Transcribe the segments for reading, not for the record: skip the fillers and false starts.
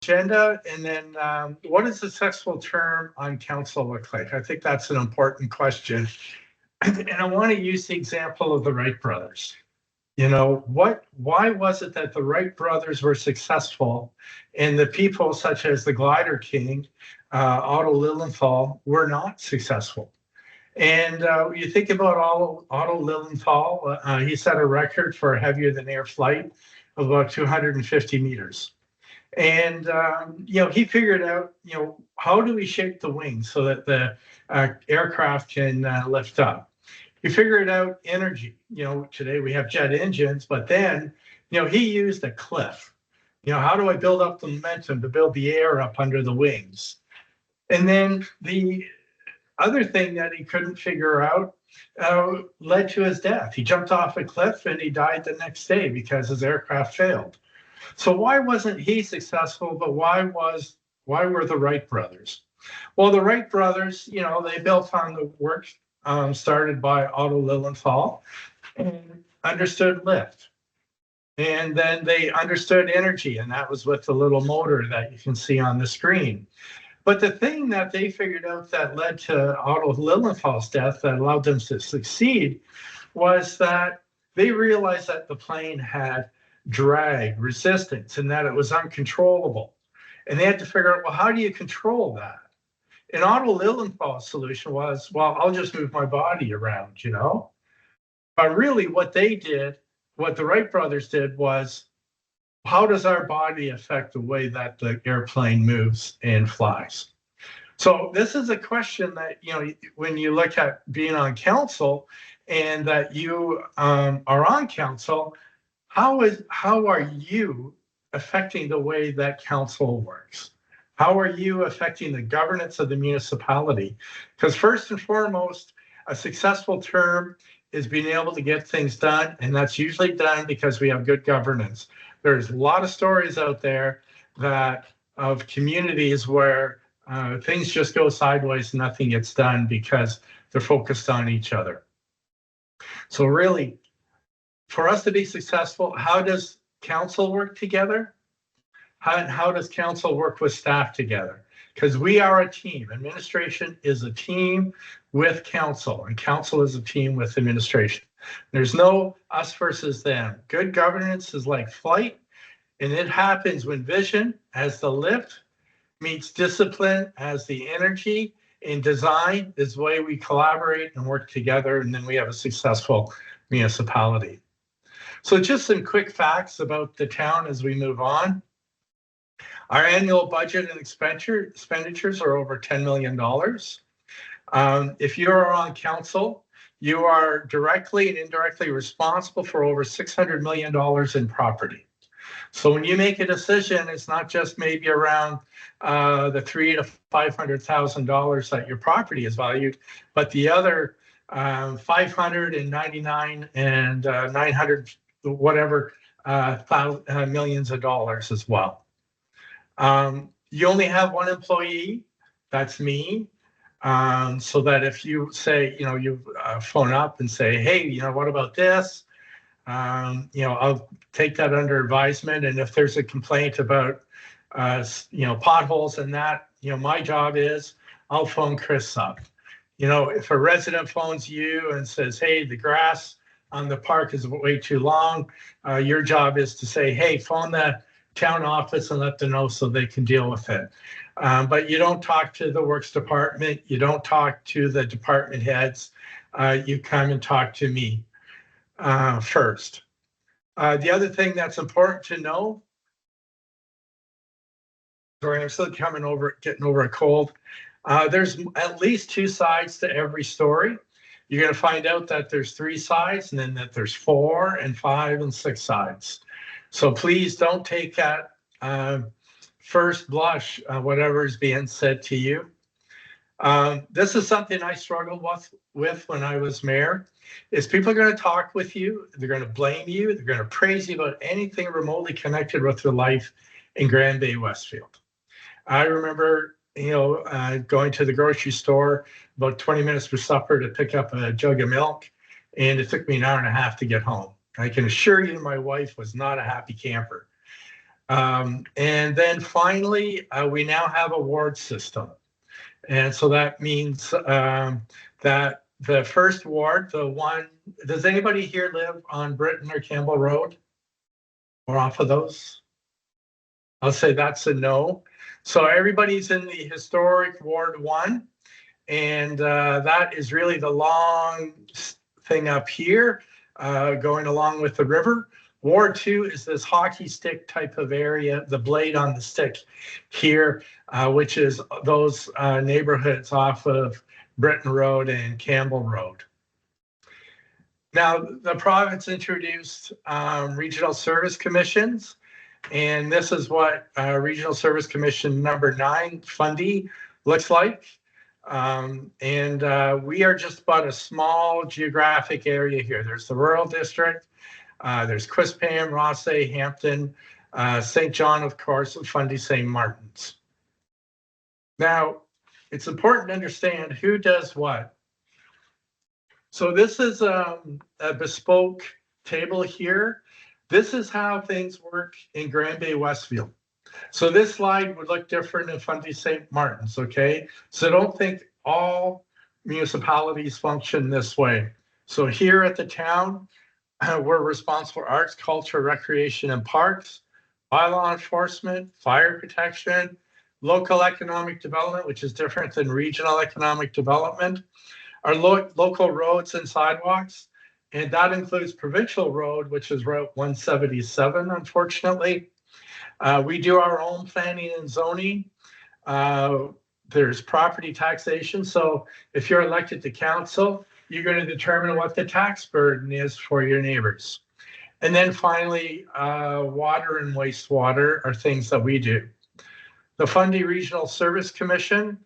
agenda, and then what does a successful term on council look like? I think that's an important question. And I want to use the example of the Wright brothers. You know, why was it that the Wright brothers were successful and the people such as the Glider King, Otto Lilienthal, were not successful? And you think about Otto Lilienthal, he set a record for heavier than air flight of about 250 meters. And, you know, he figured out, you know, how do we shape the wings so that the aircraft can lift up? He figured out energy. You know, today we have jet engines, but then, you know, he used a cliff. You know, how do I build up the momentum to build the air up under the wings? And then the other thing that he couldn't figure out led to his death. He jumped off a cliff and he died the next day because his aircraft failed. So why wasn't he successful, but why were the Wright brothers? Well, the Wright brothers, you know, they built on the work started by Otto Lilienthal and understood lift. And then they understood energy, and that was with the little motor that you can see on the screen. But the thing that they figured out that led to Otto Lilienthal's death that allowed them to succeed was that they realized that the plane had drag, resistance, and that it was uncontrollable. And they had to figure out, well, how do you control that? And Otto Lilienthal's solution was, well, I'll just move my body around, you know? But really what they did, what the Wright brothers did was, how does our body affect the way that the airplane moves and flies? So this is a question that, you know, when you look at being on council and that you are on council, how are you affecting the way that council works? How are you affecting the governance of the municipality? Because first and foremost, a successful term is being able to get things done, and that's usually done because we have good governance. There's a lot of stories out there that of communities where things just go sideways, nothing gets done because they're focused on each other. So really, for us to be successful, how does council work together? How does council work with staff together? Because we are a team. Administration is a team with council, and council is a team with administration. There's no us versus them. Good governance is like flight, and it happens when vision as the lift meets discipline as the energy, and design is the way we collaborate and work together, and then we have a successful municipality. So just some quick facts about the town as we move on. Our annual budget and expenditures are over $10 million. If you are on council, you are directly and indirectly responsible for over $600 million in property. So when you make a decision, it's not just maybe around the $300,000 to $500,000 that your property is valued, but the other 599 and 900 whatever millions of dollars as well. You only have one employee, that's me. So that if you say, you know, you phone up and say, hey, you know, what about this? You know, I'll take that under advisement. And if there's a complaint about, you know, potholes and that, you know, my job is I'll phone Chris up. You know, if a resident phones you and says, hey, the grass on the park is way too long, your job is to say, hey, phone the town office and let them know so they can deal with it. But you don't talk to the works department. You don't talk to the department heads. You come and talk to me first. The other thing that's important to know, sorry, I'm still getting over a cold. There's at least two sides to every story. You're going to find out that there's 3 sides, and then that there's 4 and 5 and 6 sides. So please don't take that first blush, whatever is being said to you. This is something I struggled with when I was mayor, is people are going to talk with you, they're going to blame you, they're going to praise you about anything remotely connected with your life in Grand Bay-Westfield. I remember, you know, going to the grocery store about 20 minutes for supper to pick up a jug of milk, and it took me an hour and a half to get home. I can assure you my wife was not a happy camper. And then finally, we now have a ward system. And so that means that the first ward, the one, does anybody here live on Britain or Campbell Road or off of those? I'll say that's a no. So everybody's in the historic Ward 1, and that is really the long thing up here, going along with the river. Ward 2 is this hockey stick type of area, the blade on the stick here, which is those neighborhoods off of Britain Road and Campbell Road. Now, the province introduced regional service commissions, and this is what Regional Service Commission number 9 Fundy looks like. We are just about a small geographic area here. There's the rural district, there's Quispam, Rothesay, Hampton, St. John, of course, and Fundy St. Martin's. Now, it's important to understand who does what. So this is a bespoke table here. This is how things work in Grand Bay-Westfield. So this slide would look different in Fundy St. Martin's, okay? So don't think all municipalities function this way. So here at the town, we're responsible for arts, culture, recreation, and parks, bylaw enforcement, fire protection, local economic development, which is different than regional economic development, our local roads and sidewalks, and that includes provincial road, which is Route 177, unfortunately. We do our own planning and zoning. There's property taxation. So if you're elected to council, you're going to determine what the tax burden is for your neighbors. And then finally, water and wastewater are things that we do. The Fundy Regional Service Commission,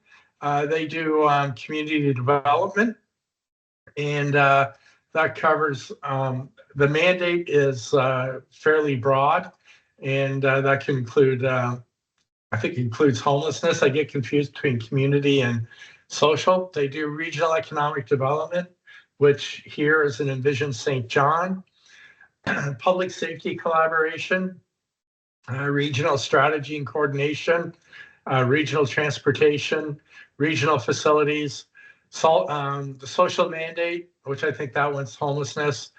they do community development, and that covers, the mandate is fairly broad, and that can include, I think it includes homelessness. I get confused between community and social. They do regional economic development, which here is an Envision St. John, public safety collaboration, regional strategy and coordination, regional transportation, regional facilities, the social mandate, which I think that one's homelessness,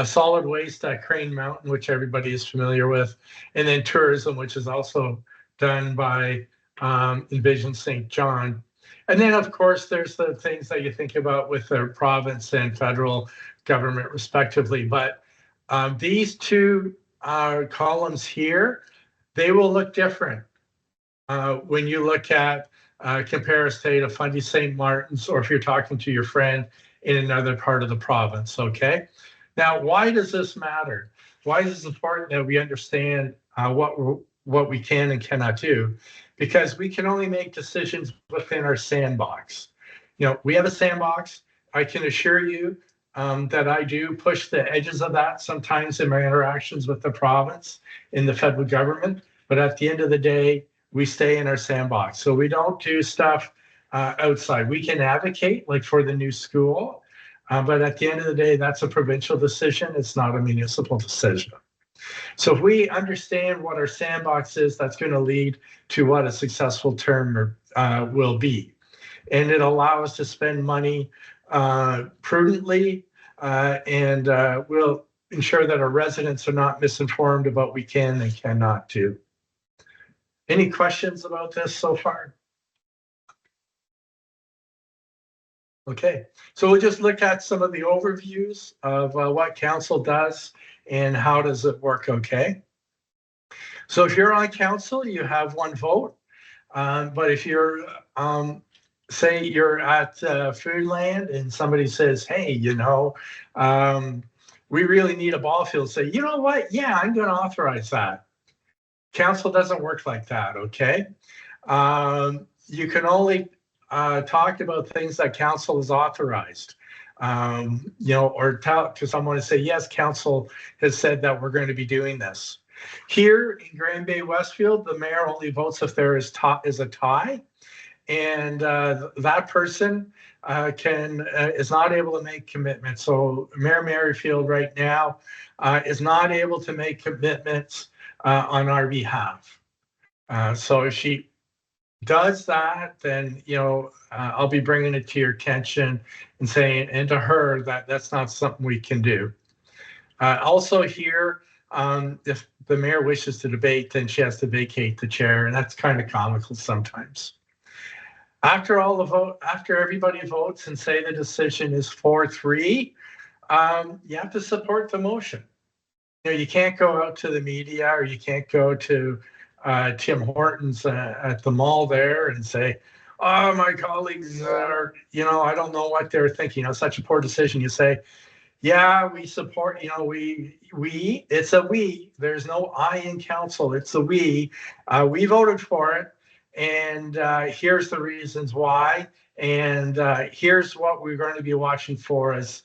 solid waste at Crane Mountain, which everybody is familiar with, and then tourism, which is also done by Envision St. John. And then, of course, there's the things that you think about with the province and federal government, respectively. But these two columns here, they will look different when you look at compare, say, to Fundy St. Martin's, or if you're talking to your friend in another part of the province, okay? Now, why does this matter? Why is it important that we understand what we can and cannot do? Because we can only make decisions within our sandbox. You know, we have a sandbox. I can assure you that I do push the edges of that sometimes in my interactions with the province, in the federal government. But at the end of the day, we stay in our sandbox. So we don't do stuff outside. We can advocate, like for the new school, but at the end of the day, that's a provincial decision. It's not a municipal decision. So if we understand what our sandbox is, that's going to lead to what a successful term will be. And it allows us to spend money prudently, and will ensure that our residents are not misinformed about what we can and cannot do. Any questions about this so far? Okay, so we'll just look at some of the overviews of what council does and how does it work, okay? So if you're on council, you have one vote, but if you're, say you're at Foodland and somebody says, hey, you know, we really need a ball field, say, you know what, yeah, I'm gonna authorize that. Council doesn't work like that, okay? You can only talk about things that council has authorized, you know, or tell to someone and say, yes, council has said that we're going to be doing this. Here in Grand Bay-Westfield, the mayor only votes if there is a tie, and that person is not able to make commitments. So Mayor Merrifield right now is not able to make commitments on our behalf. So if she does that, then, I'll be bringing it to your attention and saying, and to her, that that's not something we can do. Also here, if the mayor wishes to debate, then she has to vacate the chair, and that's kind of comical sometimes. After everybody votes and say the decision is 4-3, you have to support the motion. You can't go out to the media, or you can't go to Tim Hortons at the mall there and say, oh, my colleagues are, I don't know what they're thinking. It's such a poor decision. You say, yeah, we support, it's a we. There's no I in council. It's a we. We voted for it. And here's the reasons why. And here's what we're going to be watching for as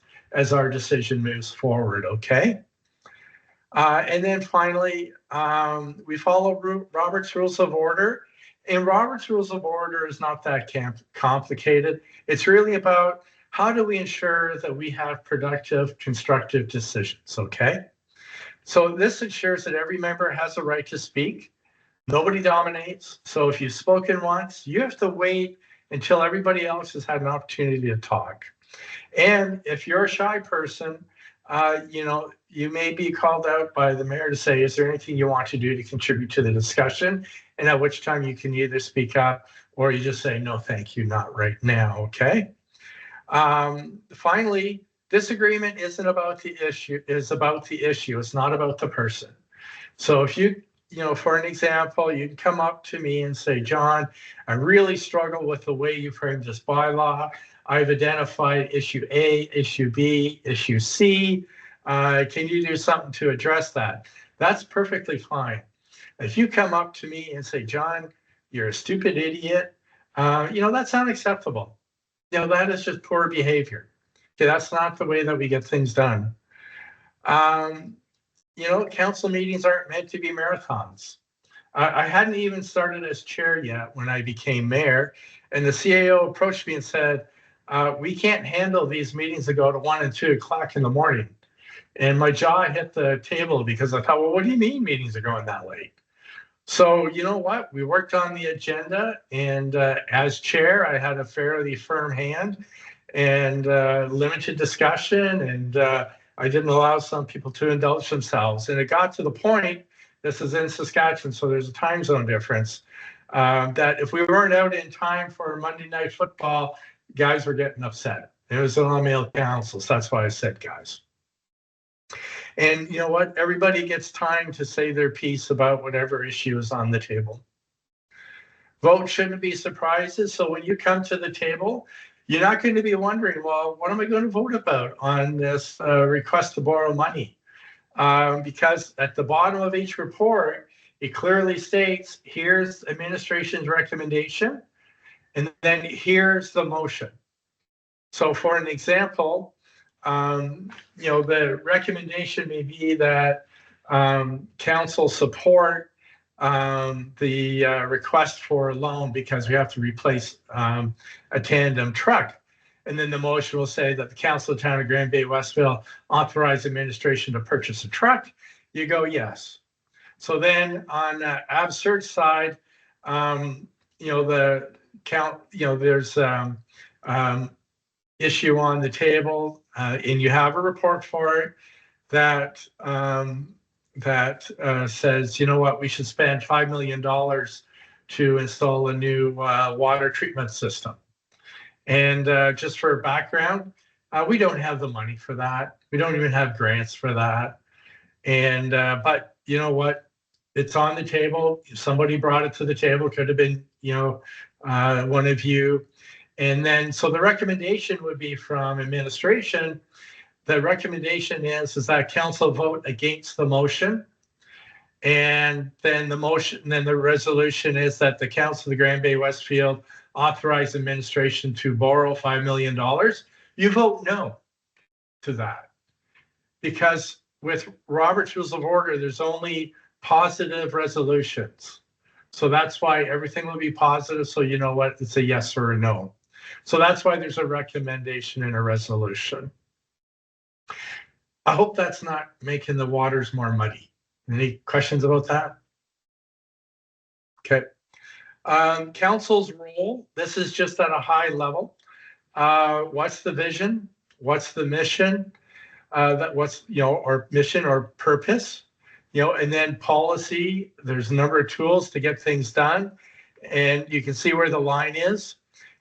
our decision moves forward. Okay. And then finally, we follow Robert's Rules of Order. And Robert's Rules of Order is not that complicated. It's really about how do we ensure that we have productive, constructive decisions, okay? So this ensures that every member has a right to speak. Nobody dominates. So if you've spoken once, you have to wait until everybody else has had an opportunity to talk. And if you're a shy person, you may be called out by the mayor to say, is there anything you want to do to contribute to the discussion? And at which time you can either speak up or you just say, no, thank you, not right now, okay? Finally, disagreement isn't about the issue, it's about the issue. It's not about the person. So if for an example, you'd come up to me and say, John, I really struggle with the way you framed this bylaw. I've identified issue A, issue B, issue C. Can you do something to address that? That's perfectly fine. If you come up to me and say, John, you're a stupid idiot, that's unacceptable. That is just poor behavior. Okay, that's not the way that we get things done. Council meetings aren't meant to be marathons. I hadn't even started as chair yet when I became mayor, and the CAO approached me and said, we can't handle these meetings that go to 1 and 2 o'clock in the morning. And my jaw hit the table because I thought, well, what do you mean meetings are going that late? So you know what? We worked on the agenda, and as chair, I had a fairly firm hand and limited discussion, and I didn't allow some people to indulge themselves. And it got to the point, this is in Saskatchewan, so there's a time zone difference, that if we weren't out in time for Monday Night Football, guys were getting upset. It was an all-male council, so that's why I said guys. And you know what? Everybody gets time to say their piece about whatever issue is on the table. Vote shouldn't be surprises. So when you come to the table, you're not going to be wondering, well, what am I going to vote about on this request to borrow money? Because at the bottom of each report, it clearly states, here's administration's recommendation, and then here's the motion. So for an example, the recommendation may be that council support the request for a loan because we have to replace a tandem truck. And then the motion will say that the council of the town of Grand Bay-Westfield authorize administration to purchase a truck. You go, yes. So then on the absurd side, the count, there's issue on the table, and you have a report for it that says, you know what, we should spend $5 million to install a new water treatment system. And just for background, we don't have the money for that. We don't even have grants for that. And but you know what, it's on the table. Somebody brought it to the table. Could have been, one of you. And then, so the recommendation would be from administration. The recommendation is that council vote against the motion. And then the resolution is that the council of the Grand Bay-Westfield authorize administration to borrow $5 million. You vote no to that. Because with Robert's Rules of Order, there's only positive resolutions. So that's why everything will be positive. So you know what, it's a yes or a no. So that's why there's a recommendation and a resolution. I hope that's not making the waters more muddy. Any questions about that? Okay. Council's role, this is just at a high level. What's the vision? What's the mission? Or mission or purpose, and then policy. There's a number of tools to get things done, and you can see where the line is.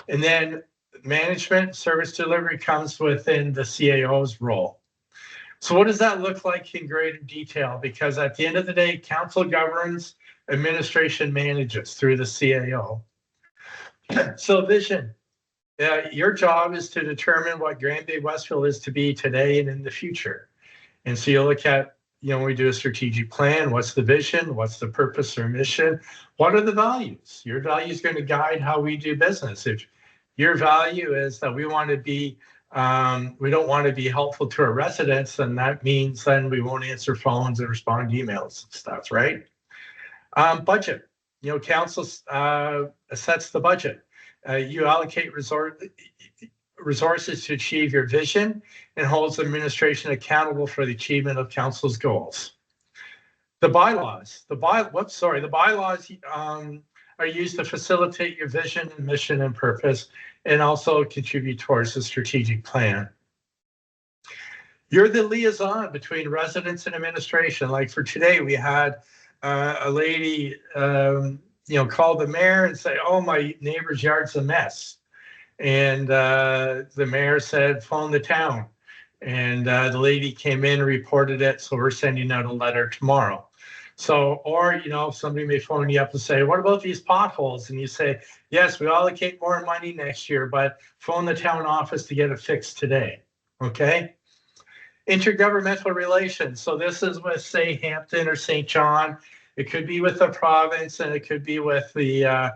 And then management, service delivery comes within the CAO's role. So what does that look like in greater detail? Because at the end of the day, council governs, administration manages through the CAO. So vision. Your job is to determine what Grand Bay-Westfield is to be today and in the future. And so you look at, we do a strategic plan. What's the vision? What's the purpose or mission? What are the values? Your value is going to guide how we do business. If your value is that we want to be, we don't want to be helpful to our residents, then that means then we won't answer phones and respond to emails and stuff, right? Budget. Council sets the budget. You allocate resources to achieve your vision and holds the administration accountable for the achievement of council's goals. The bylaws, the bylaws are used to facilitate your vision, mission, and purpose, and also contribute towards the strategic plan. You're the liaison between residents and administration. Like for today, we had a lady call the mayor and say, oh, my neighbor's yard's a mess. And the mayor said, phone the town. And the lady came in, reported it. So we're sending out a letter tomorrow. So, or, somebody may phone you up and say, what about these potholes? And you say, yes, we allocate more money next year, but phone the town office to get it fixed today. Okay. Intergovernmental relations. So this is with, say, Hampton or St. John. It could be with the province and it could be with the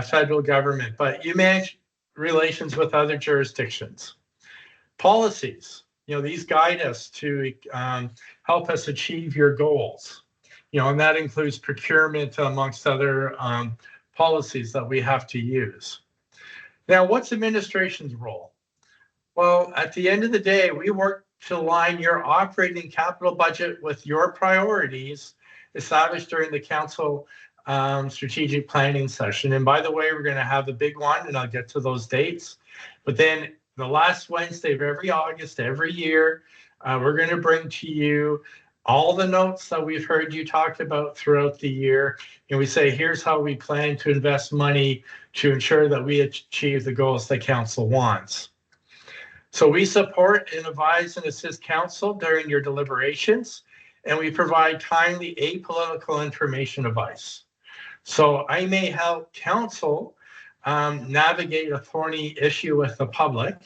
federal government, but you manage relations with other jurisdictions. Policies, these guide us to help us achieve your goals, and that includes procurement amongst other policies that we have to use. Now, what's administration's role? Well, at the end of the day, we work to align your operating capital budget with your priorities established during the council strategic planning session. And by the way, we're going to have a big one, and I'll get to those dates. But then the last Wednesday of every August, every year, we're going to bring to you all the notes that we've heard you talk about throughout the year. And we say, here's how we plan to invest money to ensure that we achieve the goals that council wants. So we support and advise and assist council during your deliberations, and we provide timely apolitical information advice. So I may help council navigate a thorny issue with the public.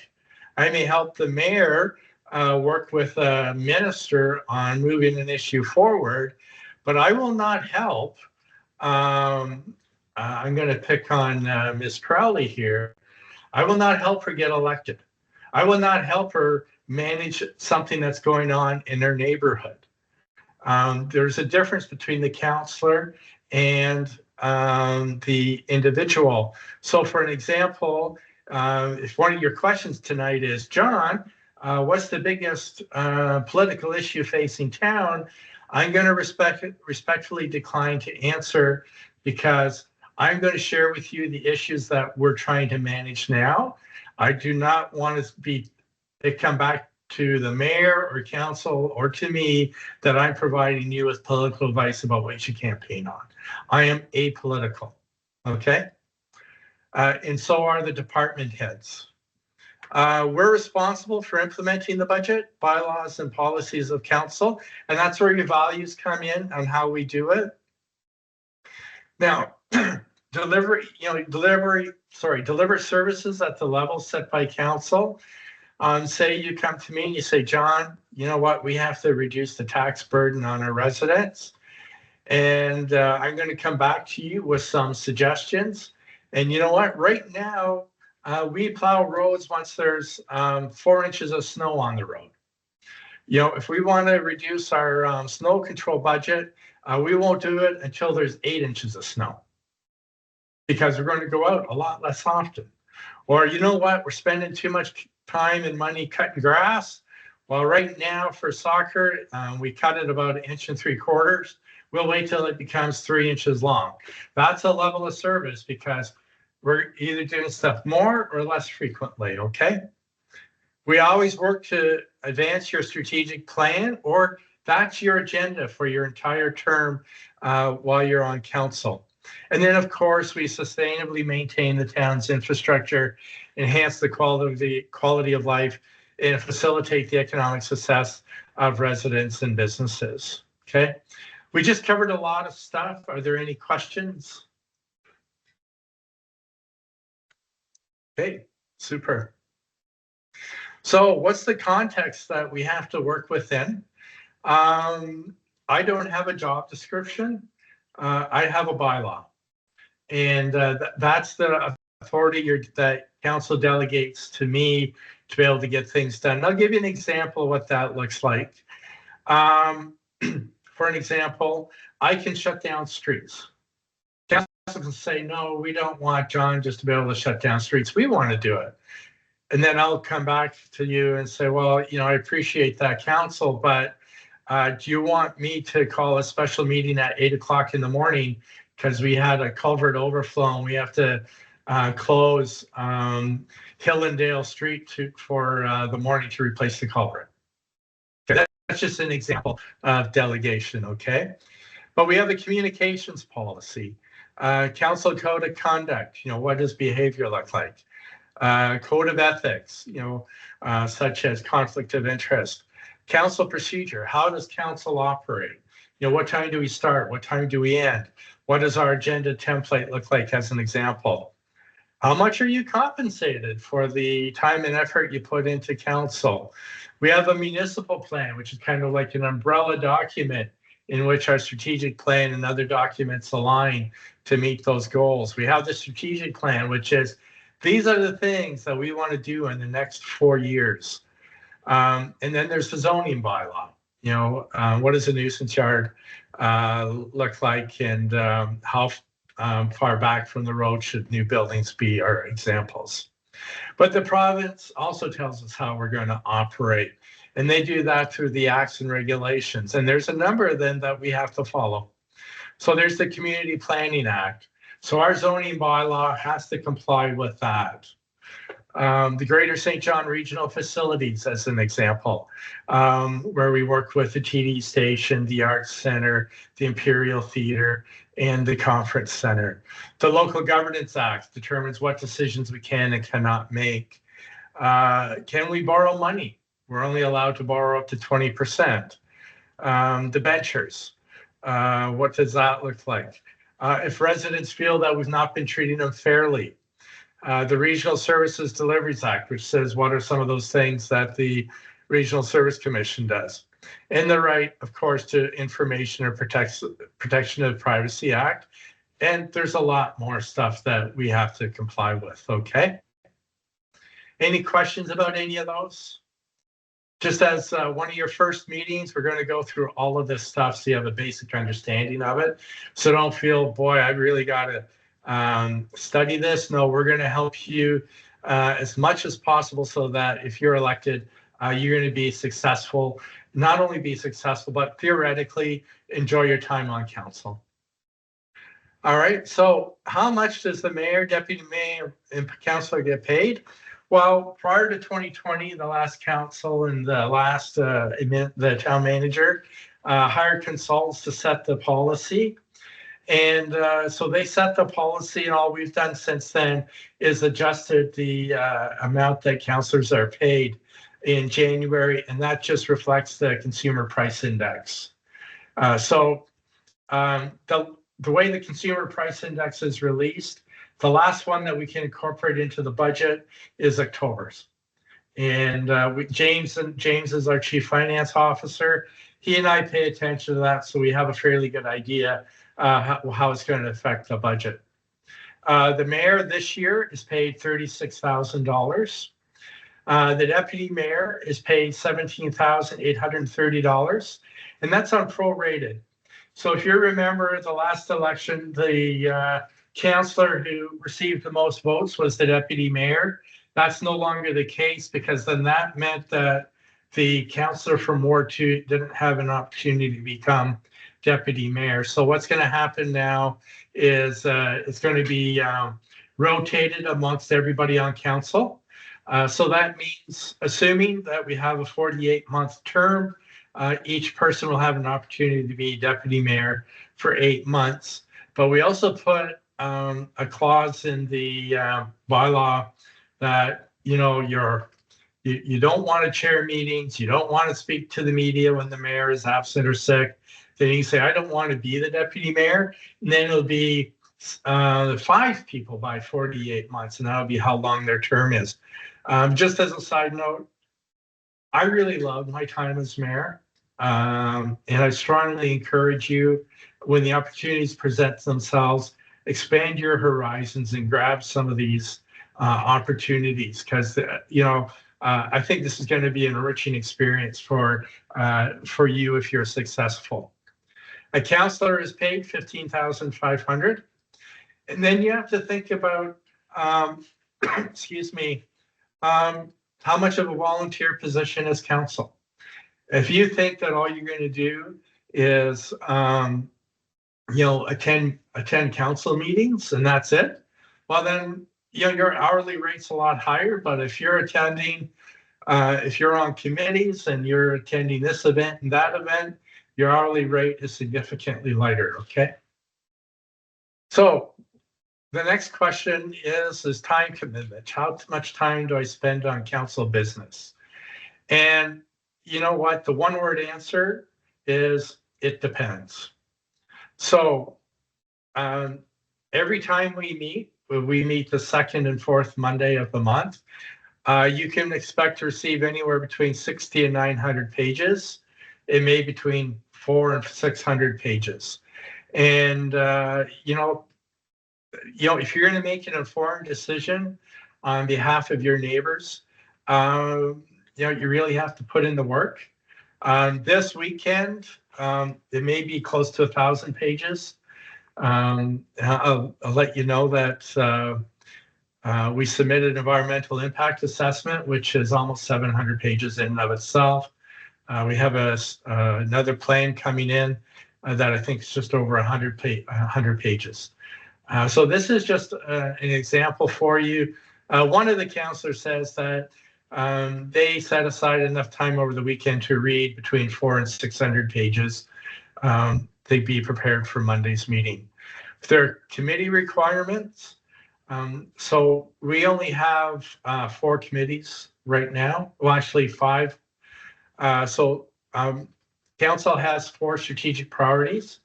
I may help the mayor work with a minister on moving an issue forward, but I will not help. I'm going to pick on Ms. Crowley here. I will not help her get elected. I will not help her manage something that's going on in her neighborhood. There's a difference between the councillor and the individual. So for an example, if one of your questions tonight is, John, what's the biggest political issue facing town? I'm going to respectfully decline to answer, because I'm going to share with you the issues that we're trying to manage now. I do not want to come back to the mayor or council or to me that I'm providing you with political advice about what you campaign on. I am apolitical, okay? And so are the department heads. We're responsible for implementing the budget, bylaws, and policies of council, and that's where your values come in on how we do it. Now, deliver services at the level set by council. Say you come to me and you say, John, you know what, we have to reduce the tax burden on our residents. And I'm going to come back to you with some suggestions. And you know what, right now, we plow roads once there's 4 inches of snow on the road. If we want to reduce our snow control budget, we won't do it until there's 8 inches of snow, because we're going to go out a lot less often. Or you know what, we're spending too much time and money cutting grass. Well, right now for soccer, we cut it about 1.75 inches. We'll wait till it becomes 3 inches long. That's a level of service because we're either doing stuff more or less frequently, okay? We always work to advance your strategic plan, or that's your agenda for your entire term while you're on council. And then, of course, we sustainably maintain the town's infrastructure, enhance the quality of life, and facilitate the economic success of residents and businesses. Okay, we just covered a lot of stuff. Are there any questions? Okay, super. So what's the context that we have to work within? I don't have a job description. I have a bylaw. And that's the authority that council delegates to me to be able to get things done. And I'll give you an example of what that looks like. For an example, I can shut down streets. Council can say, no, we don't want John just to be able to shut down streets. We want to do it. And then I'll come back to you and say, well, I appreciate that, council, but do you want me to call a special meeting at 8 o'clock in the morning because we had a culvert overflow and we have to close Hillendale Street for the morning to replace the culvert? Okay, that's just an example of delegation, okay? But we have a communications policy, council code of conduct. What does behavior look like? Code of ethics, such as conflict of interest. Council procedure, how does council operate? What time do we start? What time do we end? What does our agenda template look like, as an example? How much are you compensated for the time and effort you put into council? We have a municipal plan, which is kind of like an umbrella document in which our strategic plan and other documents align to meet those goals. We have the strategic plan, which is, these are the things that we want to do in the next 4 years. And then there's the zoning bylaw. What does a nuisance yard look like, and how far back from the road should new buildings be, are examples. But the province also tells us how we're going to operate, and they do that through the acts and regulations. And there's a number of them that we have to follow. So there's the Community Planning Act. So our zoning bylaw has to comply with that. The Greater St. John Regional Facilities, as an example, where we work with the TD Station, the Arts Center, the Imperial Theatre, and the Conference Center. The Local Governance Act determines what decisions we can and cannot make. Can we borrow money? We're only allowed to borrow up to 20%. Debentures, what does that look like? If residents feel that we've not been treating them fairly, the Regional Services Deliveries Act, which says what are some of those things that the Regional Service Commission does. And the right, of course, to Information or Protection of Privacy Act. And there's a lot more stuff that we have to comply with, okay? Any questions about any of those? Just as one of your first meetings, we're going to go through all of this stuff so you have a basic understanding of it. So don't feel, boy, I really got to study this. No, we're going to help you as much as possible so that if you're elected, you're going to be successful, not only be successful, but theoretically enjoy your time on council. All right, so how much does the mayor, deputy mayor, and councilor get paid? Well, prior to 2020, the last council and the last the town manager hired consultants to set the policy. And so they set the policy, and all we've done since then is adjusted the amount that councillors are paid in January, and that just reflects the consumer price index. So the way the consumer price index is released, the last one that we can incorporate into the budget is October's. And James is our chief finance officer. He and I pay attention to that, so we have a fairly good idea how it's going to affect the budget. The mayor this year is paid $36,000. The deputy mayor is paid $17,830, and that's on prorated. So if you remember the last election, the councillor who received the most votes was the deputy mayor. That's no longer the case, because then that meant that the councillor from Ward 2 didn't have an opportunity to become deputy mayor. So what's going to happen now is it's going to be rotated amongst everybody on council. So that means, assuming that we have a 48-month term, each person will have an opportunity to be deputy mayor for 8 months. But we also put a clause in the bylaw that, you know, you don't want to chair meetings, you don't want to speak to the media when the mayor is absent or sick. Then you say, I don't want to be the deputy mayor. And then it'll be 5 people by 48 months, and that'll be how long their term is. Just as a side note, I really loved my time as mayor. And I strongly encourage you, when the opportunities present themselves, expand your horizons and grab some of these opportunities, because you know, I think this is going to be an enriching experience for you if you're successful. A councillor is paid $15,500, and then you have to think about, excuse me, how much of a volunteer position is council. If you think that all you're going to do is, you know, attend council meetings and that's it, well then, you know, your hourly rate's a lot higher. But if you're attending, if you're on committees and you're attending this event and that event, your hourly rate is significantly lighter. Okay. So the next question is time commitment. How much time do I spend on council business? And you know what? The one word answer is it depends. So every time we meet the second and fourth Monday of the month. You can expect to receive anywhere between 60 and 900 pages. It may be between 400 and 600 pages. And you know, if you're going to make an informed decision on behalf of your neighbors, you know, you really have to put in the work. This weekend, it may be close to 1,000 pages. I'll let you know that we submitted an environmental impact assessment, which is almost 700 pages in and of itself. We have another plan coming in that I think is just over 100 pages. So this is just an example for you. One of the counselors says that they set aside enough time over the weekend to read between 400 and 600 pages. They'd be prepared for Monday's meeting. Their committee requirements. So we only have 4 committees right now. Well, actually 5. Council has 4 strategic priorities,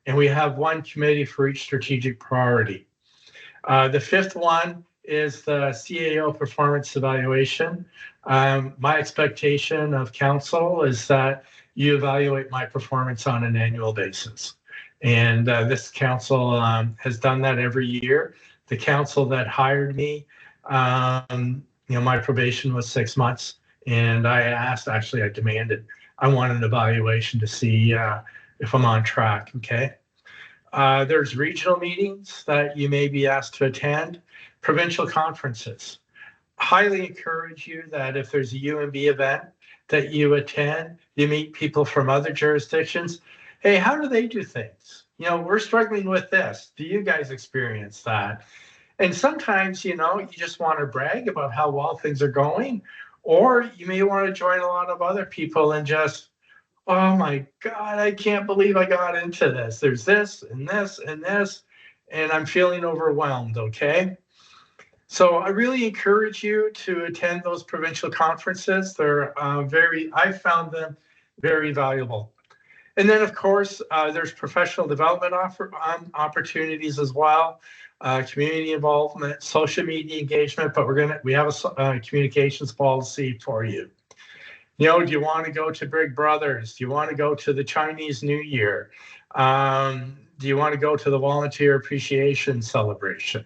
and we have 1 committee for each strategic priority. The 5th one is the CAO performance evaluation. My expectation of council is that you evaluate my performance on an annual basis. And this council has done that every year. The council that hired me, you know, my probation was 6 months, and I demanded, I want an evaluation to see if I'm on track. Okay. There's regional meetings that you may be asked to attend, provincial conferences. Highly encourage you that if there's a UNB event that you attend, you meet people from other jurisdictions. Hey, how do they do things? You know, we're struggling with this. Do you guys experience that? And sometimes, you know, you just want to brag about how well things are going, or you may want to join a lot of other people and just, oh my God, I can't believe I got into this. There's this and this and this, and I'm feeling overwhelmed, okay? So I really encourage you to attend those provincial conferences. They're I found them very valuable. And then, of course, there's professional development opportunities as well, community involvement, social media engagement. But we have a communications policy for you. You know, do you want to go to Big Brothers? Do you want to go to the Chinese New Year? Do you want to go to the Volunteer Appreciation Celebration?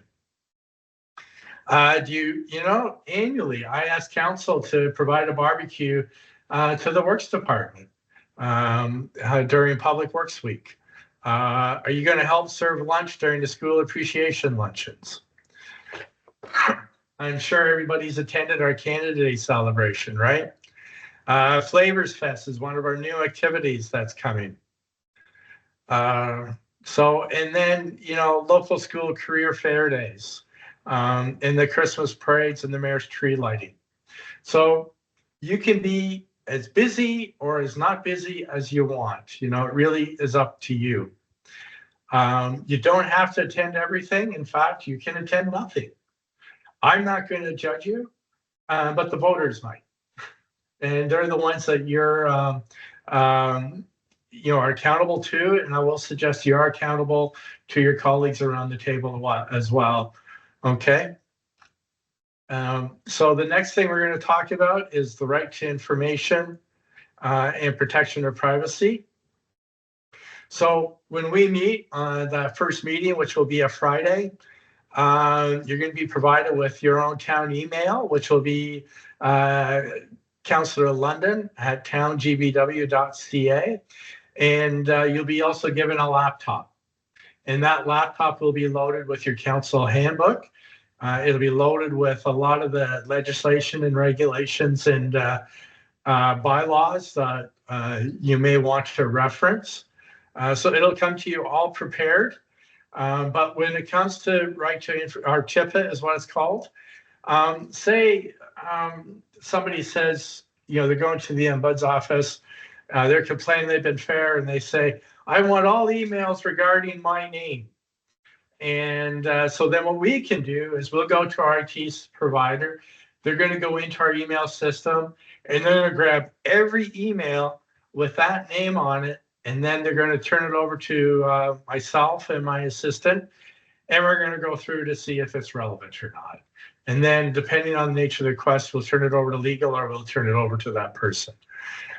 You know, annually, I ask council to provide a barbecue to the Works Department during Public Works Week. Are you going to help serve lunch during the school appreciation luncheons? I'm sure everybody's attended our Canada Day celebration, right? Flavors Fest is one of our new activities that's coming. And then, local school career fair days, and the Christmas parades and the mayor's tree lighting. So you can be as busy or as not busy as you want. It really is up to you. You don't have to attend everything. In fact, you can attend nothing. I'm not going to judge you, but the voters might. And they're the ones that you're, are accountable to. And I will suggest you are accountable to your colleagues around the table as well. Okay. So the next thing we're going to talk about is the right to information and protection of privacy. So when we meet on the first meeting, which will be a Friday, you're going to be provided with your own town email, which will be Councillor London at towngbw.ca. And you'll be also given a laptop. And that laptop will be loaded with your council handbook. It'll be loaded with a lot of the legislation and regulations and bylaws that you may want to reference. So it'll come to you all prepared. But when it comes to right to our TIPA is what it's called. Say somebody says, they're going to the Ombuds office, they're complaining they've been fair, and they say, I want all emails regarding my name. And so then what we can do is we'll go to our IT provider. They're going to go into our email system, and they're going to grab every email with that name on it, and then they're going to turn it over to myself and my assistant, and we're going to go through to see if it's relevant or not. And then depending on the nature of the request, we'll turn it over to legal or we'll turn it over to that person.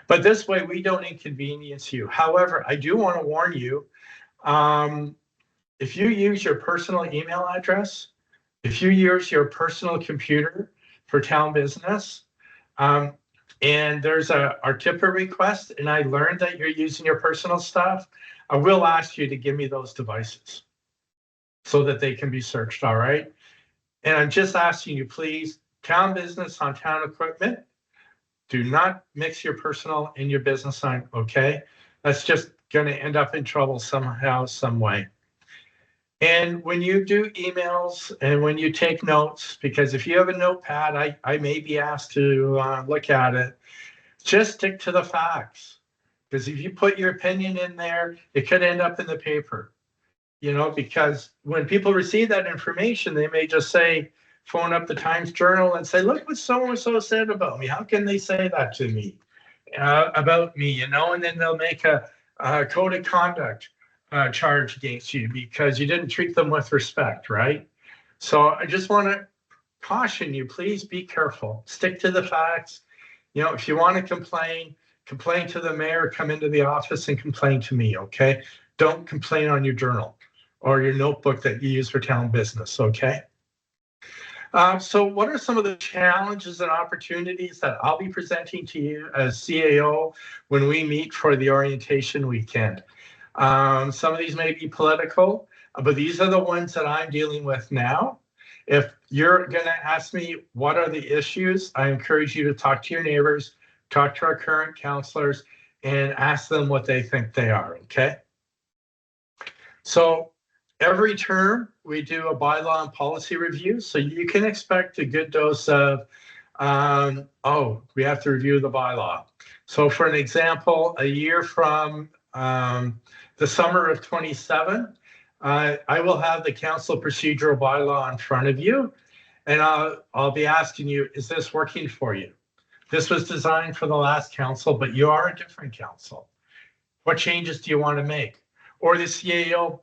But this way, we don't inconvenience you. However, I do want to warn you, if you use your personal email address, if you use your personal computer for town business, and there's our TIPA request, and I learned that you're using your personal stuff, I will ask you to give me those devices so that they can be searched, all right? And I'm just asking you, please, town business on town equipment, do not mix your personal and your business on, okay? That's just going to end up in trouble somehow, some way. And when you do emails and when you take notes, because if you have a notepad, I may be asked to look at it, just stick to the facts. Because if you put your opinion in there, it could end up in the paper. Because when people receive that information, they may just say, phone up the Times Journal and say, look what so-and-so said about me. How can they say that to me, about me, and then they'll make a code of conduct charge against you because you didn't treat them with respect, right? So I just want to caution you, please be careful. Stick to the facts. If you want to complain to the mayor, come into the office and complain to me, okay? Don't complain on your journal or your notebook that you use for town business, okay? So what are some of the challenges and opportunities that I'll be presenting to you as CAO when we meet for the orientation weekend? Some of these may be political, but these are the ones that I'm dealing with now. If you're going to ask me what are the issues, I encourage you to talk to your neighbors, talk to our current councillors, and ask them what they think they are, okay? So every term, we do a bylaw and policy review, so you can expect a good dose of, we have to review the bylaw. So for an example, a year from the summer of 27, I will have the council procedural bylaw in front of you, and I'll be asking you, is this working for you? This was designed for the last council, but you are a different council. What changes do you want to make? Or the CAO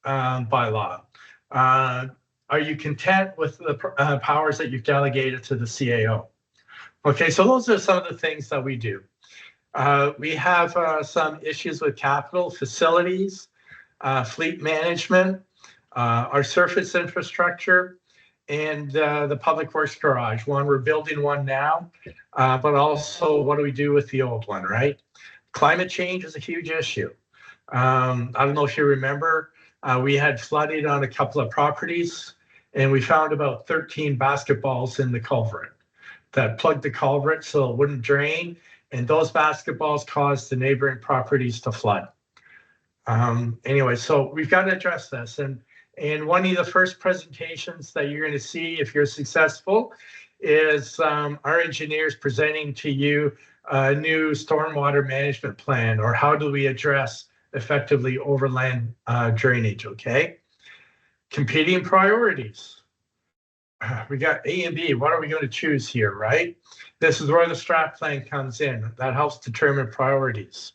bylaw. Are you content with the powers that you've delegated to the CAO? Okay, so those are some of the things that we do. We have some issues with capital, facilities, fleet management, our surface infrastructure, and the public works garage. We're building one now, but also what do we do with the old one, right? Climate change is a huge issue. I don't know if you remember, we had flooding on a couple of properties, and we found about 13 basketballs in the culvert. that plugged the culvert so it wouldn't drain. And those basketballs caused the neighboring properties to flood. Anyway, so we've got to address this. And one of the first presentations that you're going to see if you're successful is our engineers presenting to you a new stormwater management plan, or how do we address effectively overland drainage, okay? Competing priorities. We got A and B. What are we going to choose here, right? This is where the strat plan comes in. That helps determine priorities.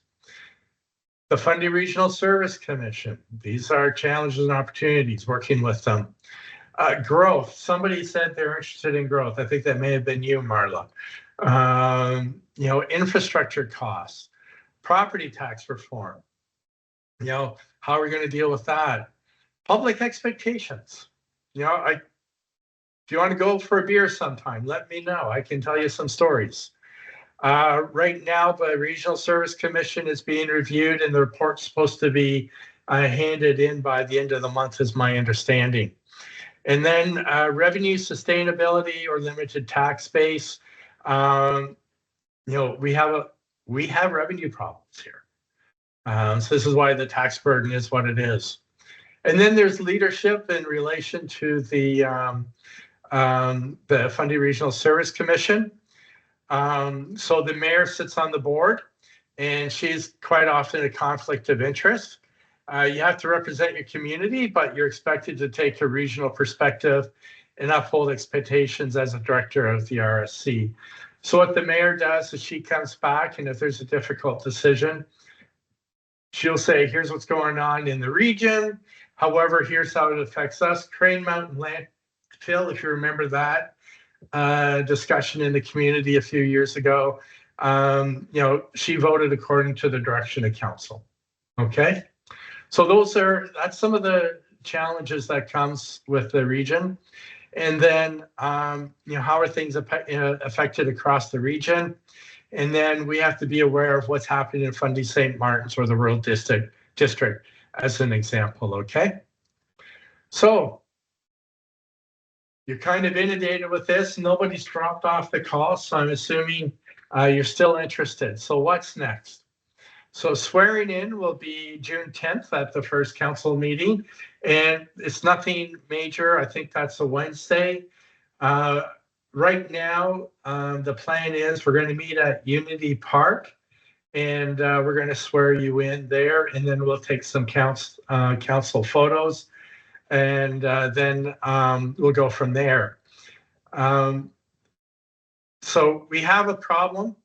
The Fundy Regional Service Commission. These are challenges and opportunities, working with them. Growth. Somebody said they're interested in growth. I think that may have been you, Marla. Infrastructure costs, property tax reform. How are we going to deal with that? Public expectations. If you want to go for a beer sometime, let me know. I can tell you some stories. Right now, the Regional Service Commission is being reviewed, and the report's supposed to be handed in by the end of the month, is my understanding. And then revenue sustainability or limited tax base. We have revenue problems here. So this is why the tax burden is what it is. And then there's leadership in relation to the Fundy Regional Service Commission. So the mayor sits on the board, and she's quite often a conflict of interest. You have to represent your community, but you're expected to take a regional perspective and uphold expectations as a director of the RSC. So what the mayor does is she comes back, and if there's a difficult decision, she'll say, here's what's going on in the region. However, here's how it affects us. Crane Mountain landfill, if you remember that discussion in the community a few years ago, she voted according to the direction of council. Okay. So that's some of the challenges that comes with the region. And then, how are things affected across the region? And then we have to be aware of what's happening in Fundy St. Martin's or the rural district as an example, okay? So you're kind of inundated with this. Nobody's dropped off the call, so I'm assuming you're still interested. So what's next? So swearing in will be June 10th at the first council meeting, and it's nothing major. I think that's a Wednesday. Right now, the plan is we're going to meet at Unity Park, and we're going to swear you in there, and then we'll take some council photos, and then we'll go from there. So we have a problem.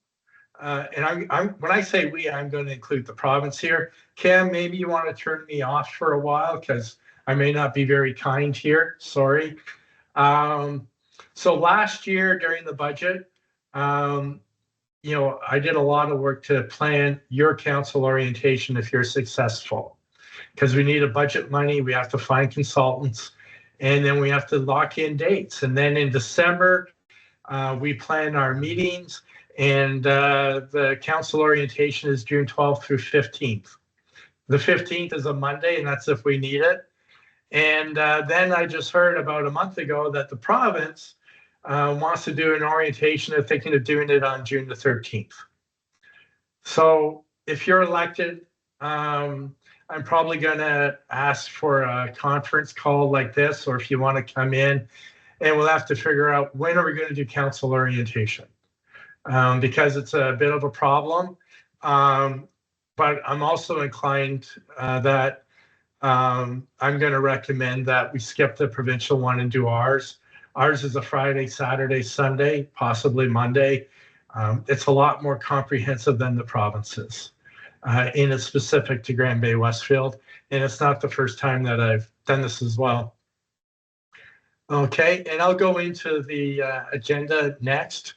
And when I say we, I'm going to include the province here. Cam, maybe you want to turn me off for a while because I may not be very kind here. Sorry. So last year during the budget, I did a lot of work to plan your council orientation if you're successful, because we need a budget money. We have to find consultants, and then we have to lock in dates. And then in December, we plan our meetings. And the council orientation is June 12th through 15th. The 15th is a Monday, and that's if we need it. And then I just heard about a month ago that the province wants to do an orientation. They're thinking of doing it on June the 13th. So if you're elected, I'm probably going to ask for a conference call like this, or if you want to come in, and we'll have to figure out when are we going to do council orientation. Because it's a bit of a problem. But I'm also inclined that I'm going to recommend that we skip the provincial one and do ours. Ours is a Friday, Saturday, Sunday, possibly Monday. It's a lot more comprehensive than the provinces. And it's specific to Grand Bay-Westfield. And it's not the first time that I've done this as well. Okay, and I'll go into the agenda next.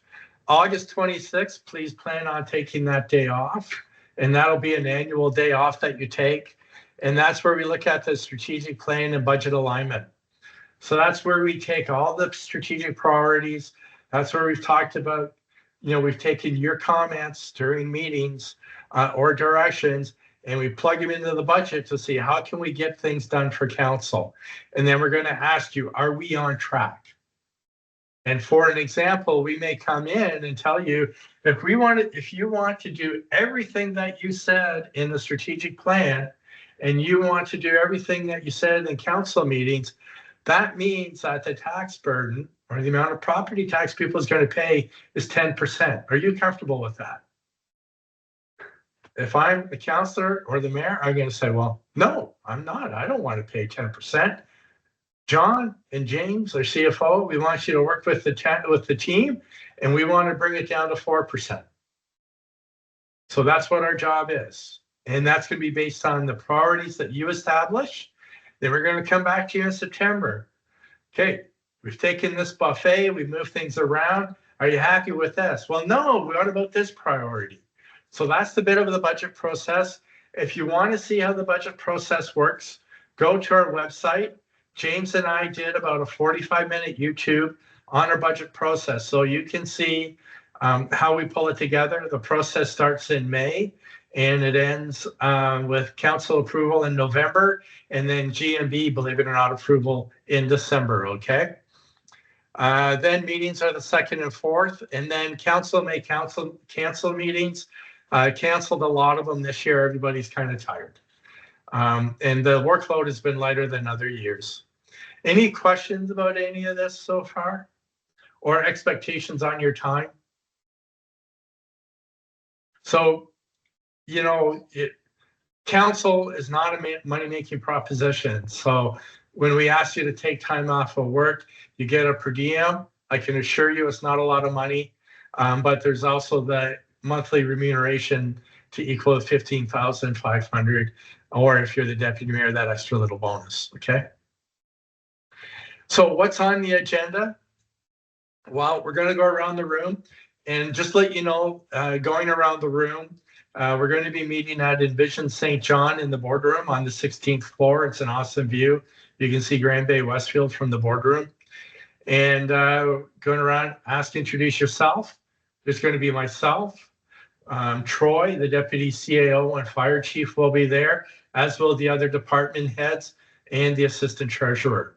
August 26th, please plan on taking that day off. And that'll be an annual day off that you take. And that's where we look at the strategic plan and budget alignment. So that's where we take all the strategic priorities. That's where we've talked about, we've taken your comments during meetings or directions, and we plug them into the budget to see how can we get things done for council. And then we're going to ask you, are we on track? And for an example, we may come in and tell you, if you want to do everything that you said in the strategic plan, and you want to do everything that you said in council meetings, that means that the tax burden or the amount of property tax people is going to pay is 10%. Are you comfortable with that? If I'm the councillor or the mayor, I'm going to say, well, no, I'm not. I don't want to pay 10%. John and James, our CFO, we want you to work with the team, and we want to bring it down to 4%. So that's what our job is. And that's going to be based on the priorities that you establish. Then we're going to come back to you in September. Okay, we've taken this buffet, we've moved things around. Are you happy with this? Well, no, what about this priority? So that's the bit of the budget process. If you want to see how the budget process works, go to our website. James and I did about a 45-minute YouTube on our budget process. So you can see how we pull it together. The process starts in May and it ends with council approval in November, and then GMB, believe it or not, approval in December, okay? Then meetings are the 2nd and 4th, and then council may cancel meetings. Canceled a lot of them this year. Everybody's kind of tired. And the workload has been lighter than other years. Any questions about any of this so far? Or expectations on your time? So, you know, council is not a money-making proposition. So when we ask you to take time off of work, you get a per diem. I can assure you it's not a lot of money, but there's also the monthly remuneration to equal 15,500, or if you're the deputy mayor, that extra little bonus, okay? So what's on the agenda? Well, we're gonna go around the room and just let you know, going around the room, we're going to be meeting at Envision St. John in the boardroom on the 16th floor. It's an awesome view. You can see Grand Bay-Westfield from the boardroom. And going around, introduce yourself. There's going to be myself. Troy, the deputy CAO and fire chief, will be there, as will the other department heads and the assistant treasurer,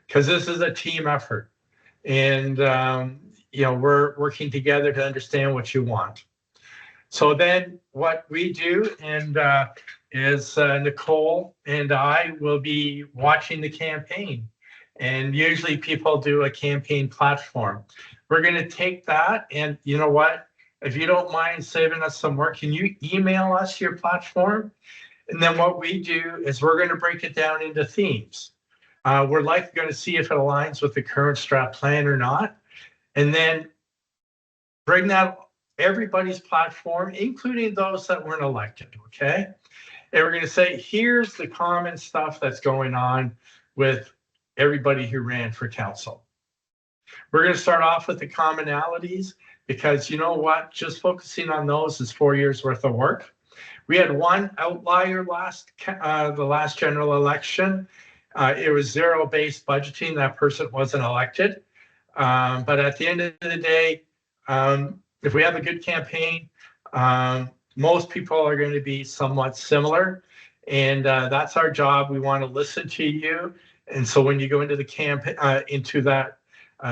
because this is a team effort. And, you know, we're working together to understand what you want. So then what we do is Nicole and I will be watching the campaign. And usually people do a campaign platform. We're going to take that, and you know what? If you don't mind saving us some work, can you email us your platform? And then what we do is we're going to break it down into themes. We're likely going to see if it aligns with the current strat plan or not. And then bring that everybody's platform, including those that weren't elected, okay? And we're going to say, here's the common stuff that's going on with everybody who ran for council. We're going to start off with the commonalities, because you know what? Just focusing on those is 4 years worth of work. We had one outlier the last general election. It was zero-based budgeting. That person wasn't elected. But at the end of the day, if we have a good campaign, most people are going to be somewhat similar, and that's our job. We want to listen to you, and so when you go into the that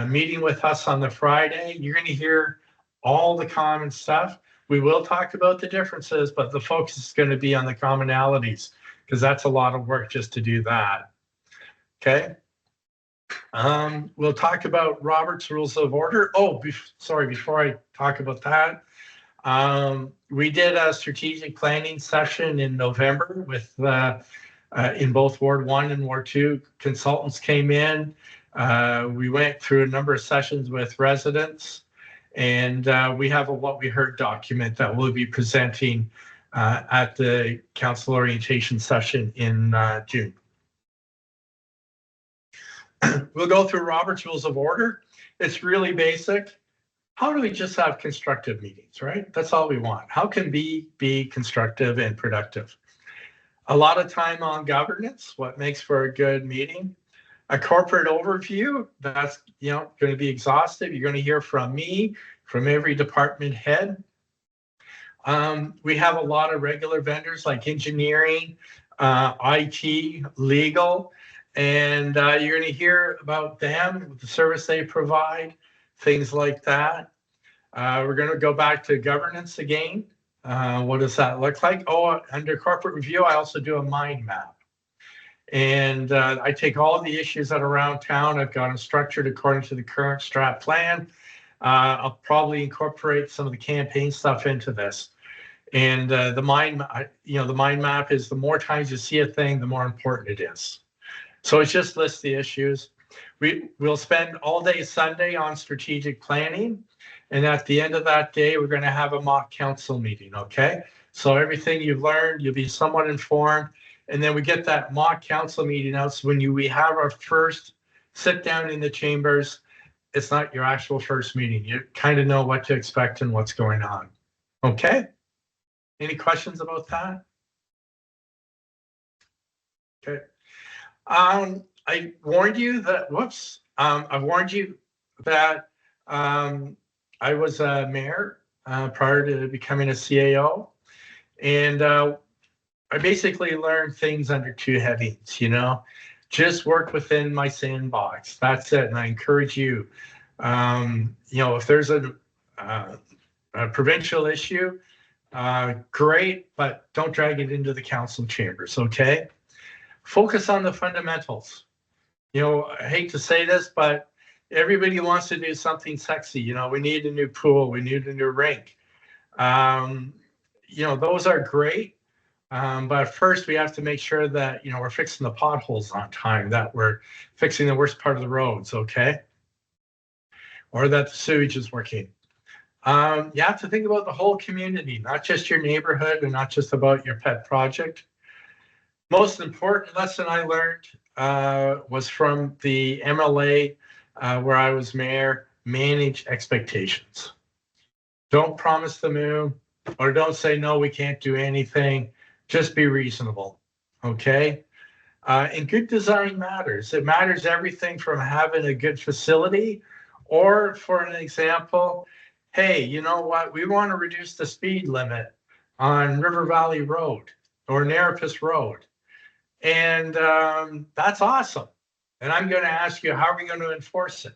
meeting with us on the Friday, you're going to hear all the common stuff. We will talk about the differences, but the focus is going to be on the commonalities, because that's a lot of work just to do that. Okay. We'll talk about Robert's Rules of Order. Oh, sorry, before I talk about that, we did a strategic planning session in November with in both Ward 1 and Ward 2. Consultants came in. We went through a number of sessions with residents, and we have a What We Heard document that we'll be presenting at the council orientation session in June. We'll go through Robert's Rules of Order. It's really basic. How do we just have constructive meetings, right? That's all we want. How can we be constructive and productive? A lot of time on governance, what makes for a good meeting. A corporate overview, that's going to be exhaustive. You're going to hear from me, from every department head. We have a lot of regular vendors like engineering, IT, legal, and you're going to hear about them, the service they provide. things like that. We're going to go back to governance again. What does that look like? Oh, under corporate review, I also do a mind map. And I take all the issues that are around town. I've got them structured according to the current strat plan. I'll probably incorporate some of the campaign stuff into this. And the mind map is the more times you see a thing, the more important it is. So it just lists the issues. We'll spend all day Sunday on strategic planning. And at the end of that day, we're going to have a mock council meeting, okay? So everything you've learned, you'll be somewhat informed. And then we get that mock council meeting out. So when we have our first sit down in the chambers, it's not your actual first meeting. You kind of know what to expect and what's going on. Okay? Any questions about that? Okay. I warned you that, I warned you that I was a mayor prior to becoming a CAO. And I basically learned things under two headings, just work within my sandbox. That's it. And I encourage you, if there's a provincial issue, great, but don't drag it into the council chambers, okay? Focus on the fundamentals. I hate to say this, but everybody wants to do something sexy. We need a new pool, we need a new rink. Those are great. But first we have to make sure that, we're fixing the potholes on time, that we're fixing the worst part of the roads, okay? Or that the sewage is working. You have to think about the whole community, not just your neighborhood and not just about your pet project. Most important lesson I learned was from the MLA where I was mayor: manage expectations. Don't promise the moon, or don't say, no, we can't do anything. Just be reasonable, okay? And good design matters. It matters everything from having a good facility, or for an example, hey, you know what? We want to reduce the speed limit on River Valley Road or Narrapus Road. And that's awesome. And I'm going to ask you, how are we going to enforce it?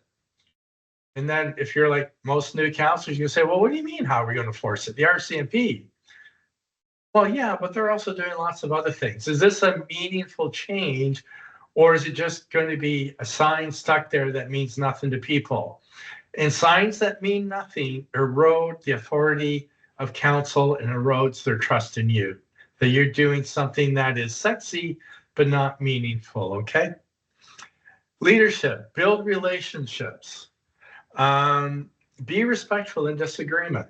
And then if you're like most new councilors, you say, well, what do you mean, how are we going to enforce it? The RCMP. Well, yeah, but they're also doing lots of other things. Is this a meaningful change, or is it just going to be a sign stuck there that means nothing to people? And signs that mean nothing erode the authority of council and erodes their trust in you, that you're doing something that is sexy but not meaningful, okay? Leadership, build relationships. Be respectful in disagreement.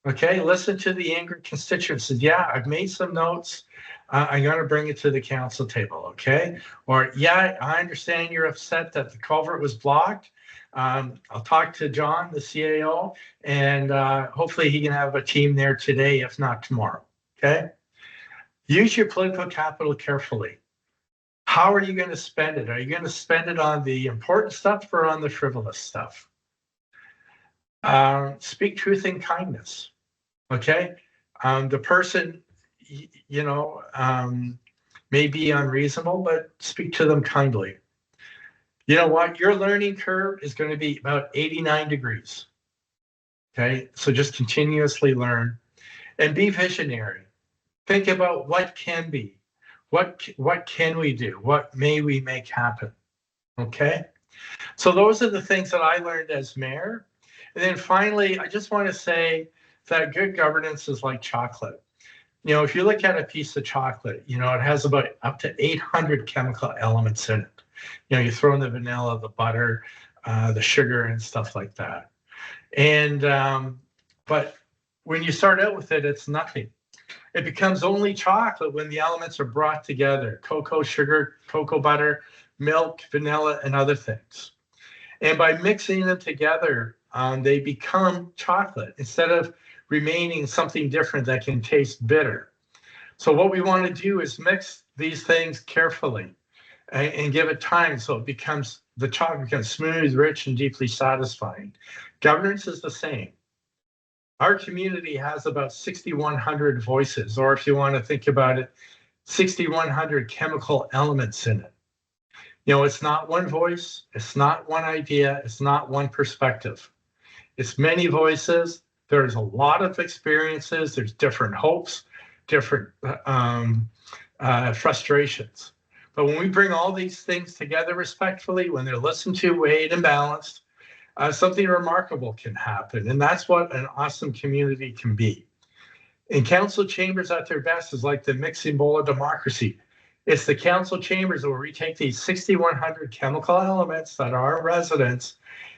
Okay, listen to the angry constituents. Yeah, I've made some notes. I'm going to bring it to the council table, okay? Or, yeah, I understand you're upset that the culvert was blocked. I'll talk to John, the CAO, and hopefully he can have a team there today, if not tomorrow, okay? Use your political capital carefully. How are you going to spend it? Are you going to spend it on the important stuff or on the frivolous stuff? Speak truth in kindness. Okay, the person, may be unreasonable, but speak to them kindly. You know what? Your learning curve is going to be about 89 degrees. Okay, so just continuously learn and be visionary. Think about what can be, what can we do, what may we make happen. Okay, so those are the things that I learned as mayor. And then finally, I just want to say that good governance is like chocolate. If you look at a piece of chocolate, it has about up to 800 chemical elements in it. You throw in the vanilla, the butter, the sugar, and stuff like that. And but when you start out with it, it's nothing. It becomes only chocolate when the elements are brought together: cocoa, sugar, cocoa butter, milk, vanilla, and other things. And by mixing them together, they become chocolate instead of remaining something different that can taste bitter. So what we want to do is mix these things carefully and give it time so the chocolate becomes smooth, rich, and deeply satisfying. Governance is the same. Our community has about 6,100 voices, or if you want to think about it, 6,100 chemical elements in it. It's not one voice, it's not one idea, it's not one perspective. It's many voices. There's a lot of experiences. There's different hopes, different frustrations. But when we bring all these things together respectfully, when they're listened to, weighed, and balanced, something remarkable can happen. And that's what an awesome community can be. And council chambers at their best is like the mixing bowl of democracy. It's the council chambers where we take these 6,100 chemical elements that are residents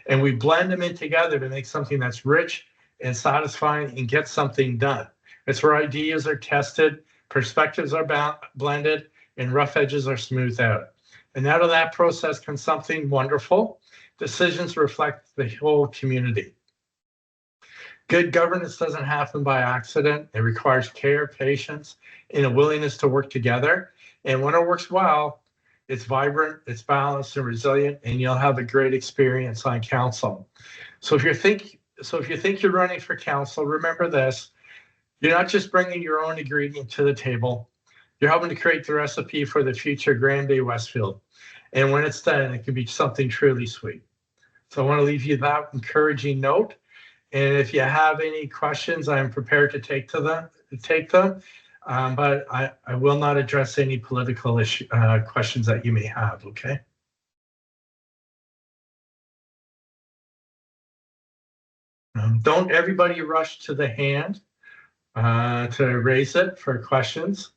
and we blend them in together to make something that's rich and satisfying and get something done. It's where ideas are tested, perspectives are blended, and rough edges are smoothed out. And out of that process comes something wonderful. Decisions reflect the whole community. Good governance doesn't happen by accident. It requires care, patience, and a willingness to work together. And when it works well, it's vibrant, it's balanced and resilient, and you'll have a great experience on council. So if you think you're running for council, remember this: you're not just bringing your own ingredient to the table. You're helping to create the recipe for the future Grand Bay-Westfield. And when it's done, it can be something truly sweet. So I want to leave you that encouraging note. And if you have any questions, I'm prepared to take them. But I will not address any political questions that you may have, okay? Don't everybody rush to the hand to raise it for questions.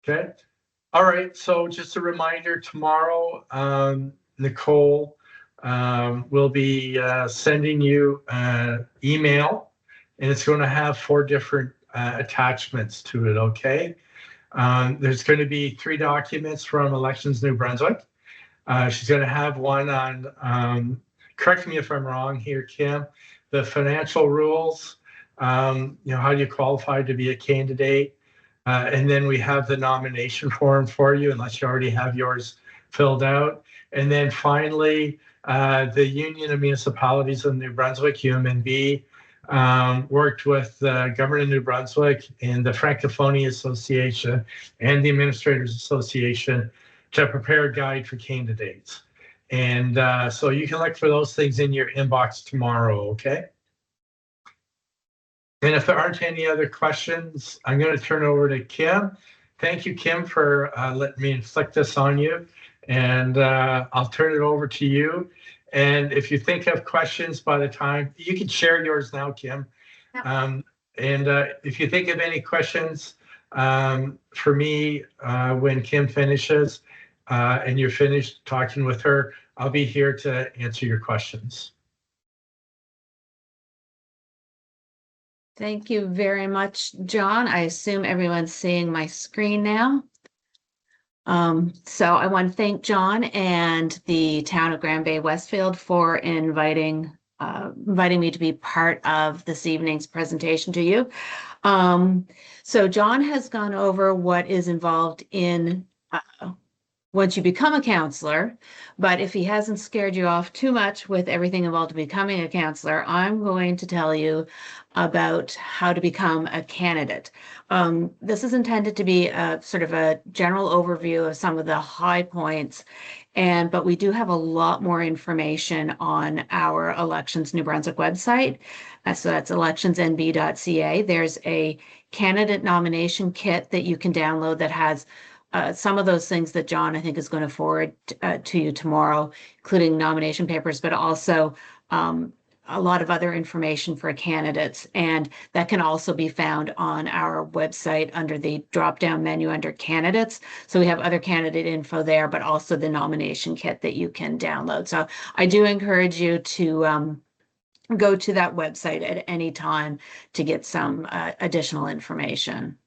Okay. All right. So just a reminder, tomorrow, Nicole will be sending you an email, and it's going to have 4 different attachments to it, okay? There's going to be 3 documents from Elections New Brunswick. She's going to have one on, correct me if I'm wrong here, Kim, the financial rules, how do you qualify to be a candidate? And then we have the nomination form for you, unless you already have yours filled out. And then finally, the Union of Municipalities of New Brunswick, UMNB, worked with the Government of New Brunswick and the Francophonie Association and the Administrators Association to prepare a guide for candidates. And so you can look for those things in your inbox tomorrow, okay? And if there aren't any other questions, I'm going to turn it over to Kim. Thank you, Kim, for letting me inflict this on you. And I'll turn it over to you. And if you think of questions by the time, you can share yours now, Kim. And if you think of any questions for me when Kim finishes and you're finished talking with her, I'll be here to answer your questions. Thank you very much, John. I assume everyone's seeing my screen now. So I want to thank John and the town of Grand Bay-Westfield for inviting me to be part of this evening's presentation to you. So John has gone over what is involved in once you become a counselor, but if he hasn't scared you off too much with everything involved in becoming a counselor, I'm going to tell you about how to become a candidate. This is intended to be a sort of a general overview of some of the high points, but we do have a lot more information on our Elections New Brunswick website. So that's electionsnb.ca. There's a candidate nomination kit that you can download that has some of those things that John, I think, is going to forward to you tomorrow, including nomination papers, but also a lot of other information for candidates. And that can also be found on our website under the drop-down menu under candidates. So we have other candidate info there, but also the nomination kit that you can download. So I do encourage you to go to that website at any time to get some additional information.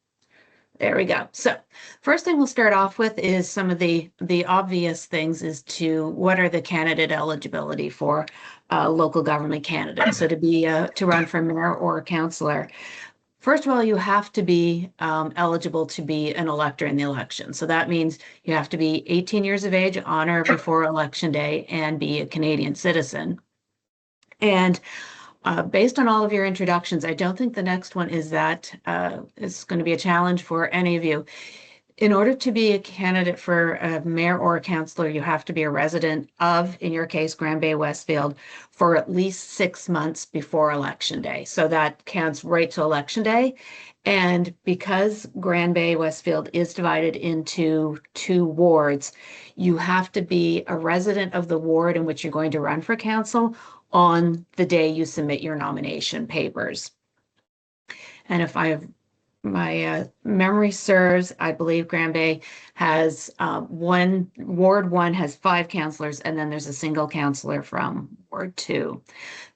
There we go. So first thing we'll start off with is some of the obvious things as to what are the candidate eligibility for local government candidates. So to run for mayor or councillor, first of all, you have to be eligible to be an elector in the election. So that means you have to be 18 years of age on or before election day and be a Canadian citizen. And based on all of your introductions, I don't think the next one is that it's going to be a challenge for any of you. In order to be a candidate for a mayor or a councillor, you have to be a resident of, in your case, Grand Bay-Westfield for at least 6 months before election day. So that counts right to election day. And because Grand Bay-Westfield is divided into 2 wards, you have to be a resident of the ward in which you're going to run for council on the day you submit your nomination papers. And if my memory serves, I believe Grand Bay has Ward 1 has 5 councillors, and then there's a single councillor from Ward 2.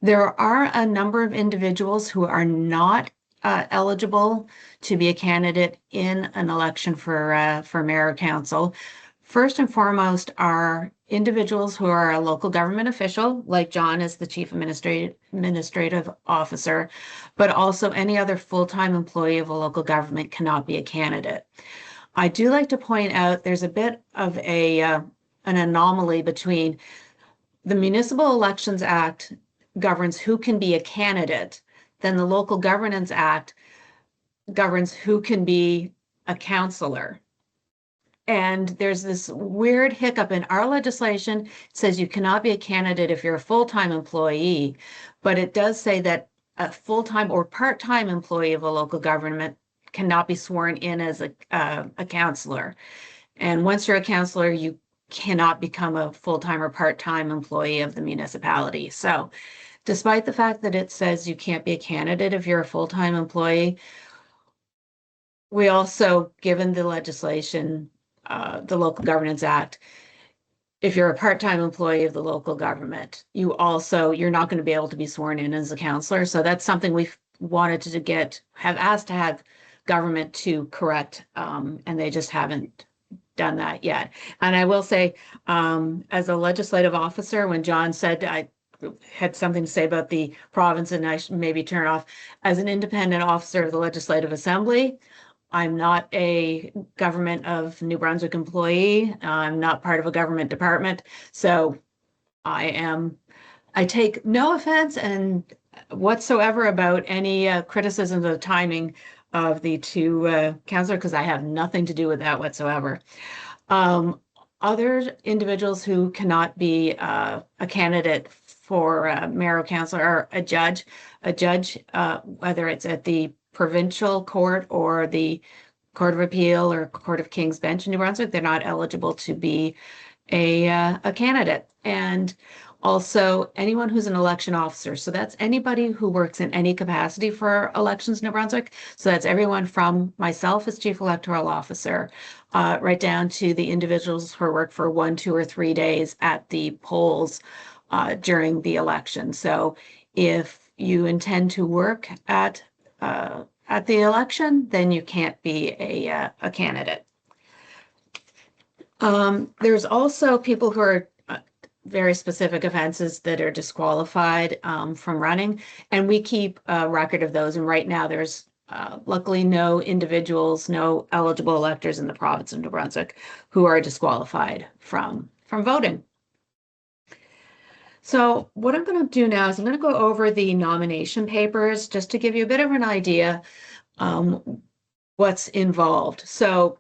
There are a number of individuals who are not eligible to be a candidate in an election for mayor or council. First and foremost are individuals who are a local government official, like John is the chief administrative officer, but also any other full-time employee of a local government cannot be a candidate. I do like to point out there's a bit of an anomaly between the Municipal Elections Act governs who can be a candidate, then the Local Governance Act governs who can be a councillor. And there's this weird hiccup in our legislation. It says you cannot be a candidate if you're a full-time employee, but it does say that a full-time or part-time employee of a local government cannot be sworn in as a councillor. And once you're a councillor, you cannot become a full-time or part-time employee of the municipality. So despite the fact that it says you can't be a candidate if you're a full-time employee, we also, given the legislation, the Local Governance Act, if you're a part-time employee of the local government, you're not going to be able to be sworn in as a councillor. So that's something we've wanted to have asked to have government to correct, and they just haven't done that yet. And I will say, as a legislative officer, when John said I had something to say about the province and I should maybe turn off, as an independent officer of the Legislative Assembly, I'm not a government of New Brunswick employee. I'm not part of a government department. So I take no offense and whatsoever about any criticism of the timing of the 2 councillors, because I have nothing to do with that whether. Other individuals who cannot be a candidate for mayor or councillor are a judge, whether it's at the provincial court or the Court of Appeal or Court of King's Bench in New Brunswick, they're not eligible to be a candidate. And also anyone who's an election officer. So that's anybody who works in any capacity for elections in New Brunswick. So that's everyone from myself as Chief Electoral Officer, right down to the individuals who work for 1, 2, or 3 days at the polls during the election. So if you intend to work at the election, then you can't be a candidate. There's also people who are very specific offenses that are disqualified from running, and we keep a record of those. And right now there's luckily no eligible electors in the province of New Brunswick who are disqualified from voting. So what I'm going to do now is I'm going to go over the nomination papers just to give you a bit of an idea what's involved. So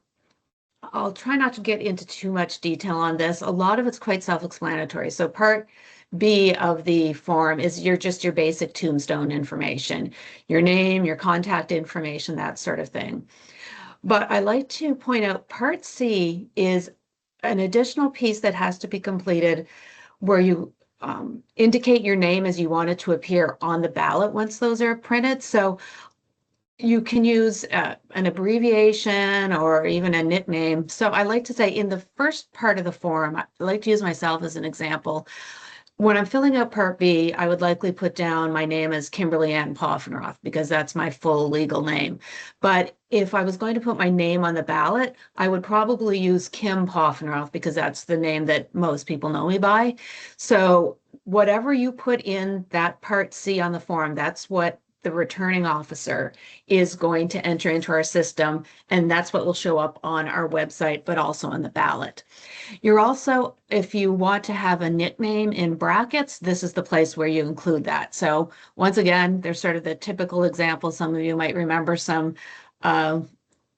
I'll try not to get into too much detail on this. A lot of it's quite self-explanatory. So part B of the form is your basic tombstone information, your name, your contact information, that sort of thing. But I like to point out part C is an additional piece that has to be completed where you indicate your name as you want it to appear on the ballot once those are printed. So you can use an abbreviation or even a nickname. So I like to say in the first part of the form, I like to use myself as an example. When I'm filling out part B, I would likely put down my name as Kimberly Ann Poffenroth because that's my full legal name. But if I was going to put my name on the ballot, I would probably use Kim Poffenroth because that's the name that most people know me by. So whatever you put in that part C on the form, that's what the returning officer is going to enter into our system, and that's what will show up on our website, but also on the ballot. You're also, if you want to have a nickname in brackets, this is the place where you include that. So once again, there's sort of the typical example. Some of you might remember some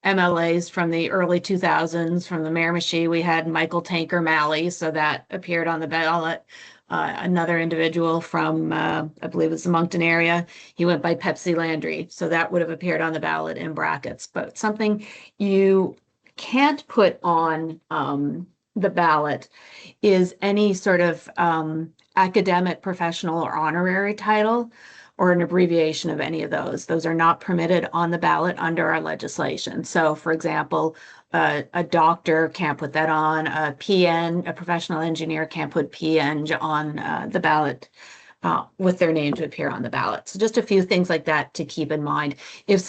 MLAs from the early 2000s. From the Miramichi, we had Michael Tanker Malley, so that appeared on the ballot. Another individual from, I believe it's the Moncton area, he went by Pepsi Landry, so that would have appeared on the ballot in brackets. But something you can't put on the ballot is any sort of academic, professional, or honorary title, or an abbreviation of any of those. Those are not permitted on the ballot under our legislation. So, for example, a doctor can't put that on, a PN, a professional engineer can't put PN on the ballot with their name to appear on the ballot. So just a few things like that to keep in mind. If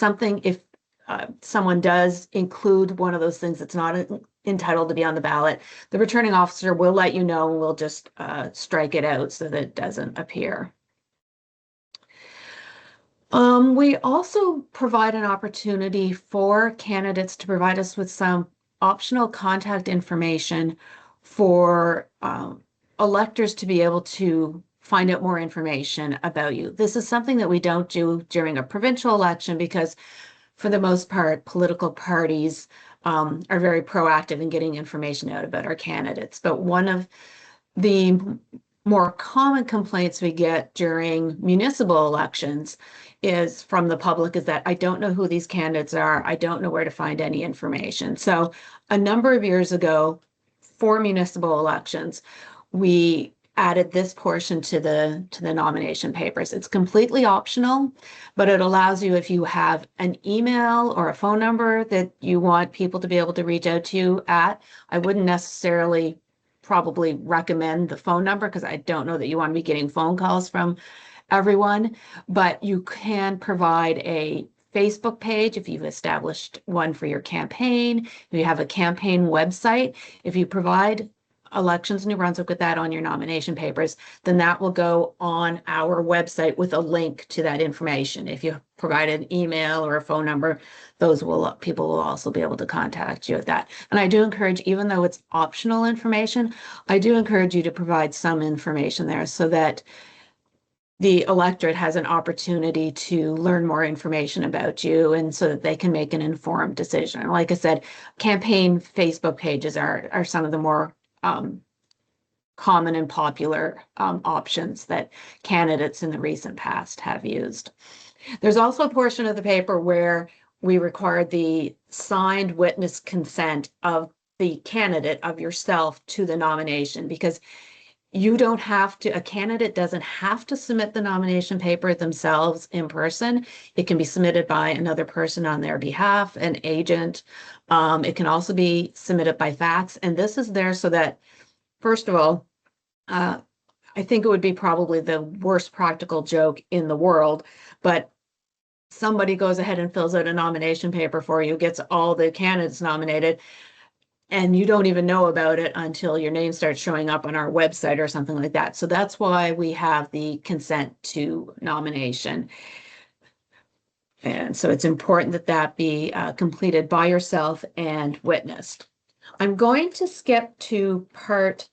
someone does include one of those things that's not entitled to be on the ballot, the returning officer will let you know, and we'll just strike it out so that it doesn't appear. We also provide an opportunity for candidates to provide us with some optional contact information for electors to be able to find out more information about you. This is something that we don't do during a provincial election because, for the most part, political parties are very proactive in getting information out about our candidates. But one of the more common complaints we get during municipal elections is from the public is that I don't know who these candidates are. I don't know where to find any information. So a number of years ago, for municipal elections, we added this portion to the nomination papers. It's completely optional, but it allows you, if you have an email or a phone number that you want people to be able to reach out to you at, I wouldn't necessarily probably recommend the phone number because I don't know that you want to be getting phone calls from everyone, but you can provide a Facebook page if you've established one for your campaign. If you have a campaign website, if you provide Elections New Brunswick with that on your nomination papers, then that will go on our website with a link to that information. If you provide an email or a phone number, people will also be able to contact you at that. And I do encourage, even though it's optional information, I do encourage you to provide some information there so that the electorate has an opportunity to learn more information about you and so that they can make an informed decision. Like I said, campaign Facebook pages are some of the more common and popular options that candidates in the recent past have used. There's also a portion of the paper where we require the signed witness consent of the candidate, of yourself, to the nomination, because you don't have to, a candidate doesn't have to submit the nomination paper themselves in person. It can be submitted by another person on their behalf, an agent. It can also be submitted by fax. And this is there so that, first of all, I think it would be probably the worst practical joke in the world, but somebody goes ahead and fills out a nomination paper for you, gets all the candidates nominated, and you don't even know about it until your name starts showing up on our website or something like that. So that's why we have the consent to nomination. And so it's important that that be completed by yourself and witnessed. I'm going to skip to part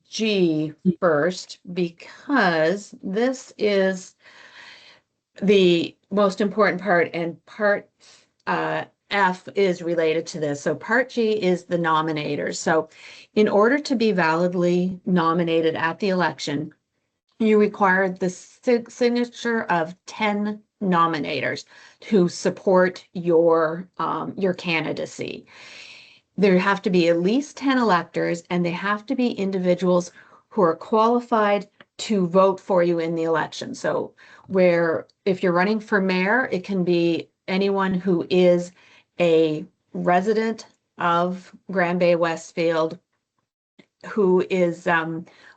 G first because this is the most important part, and part F is related to this. So part G is the nominators. So in order to be validly nominated at the election, you require the signature of 10 nominators to support your candidacy. There have to be at least 10 electors, and they have to be individuals who are qualified to vote for you in the election. So where if you're running for mayor, it can be anyone who is a resident of Grand Bay-Westfield, who is,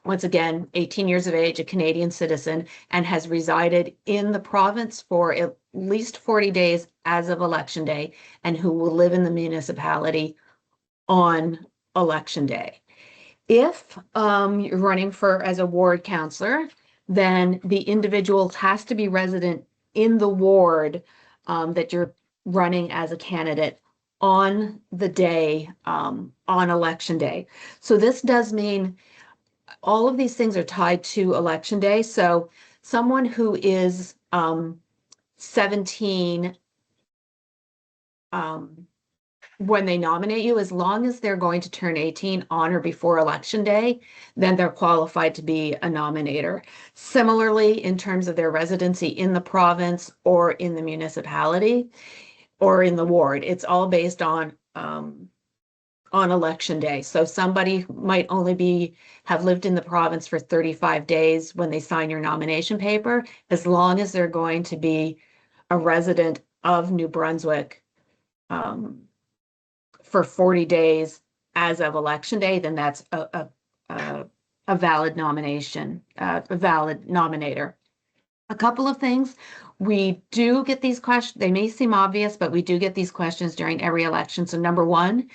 once again, 18 years of age, a Canadian citizen, and has resided in the province for at least 40 days as of election day, and who will live in the municipality on election day. If you're running as a ward councillor, then the individual has to be resident in the ward that you're running as a candidate on the day, on election day. So this does mean all of these things are tied to election day. So someone who is 17 when they nominate you, as long as they're going to turn 18 on or before election day, then they're qualified to be a nominator. Similarly, in terms of their residency in the province or in the municipality or in the ward, it's all based on election day. So somebody might only have lived in the province for 35 days when they sign your nomination paper, as long as they're going to be a resident of New Brunswick for 40 days as of election day, then that's a valid nomination, a valid nominator. A couple of things. We do get these questions. They may seem obvious, but we do get these questions during every election. So number one,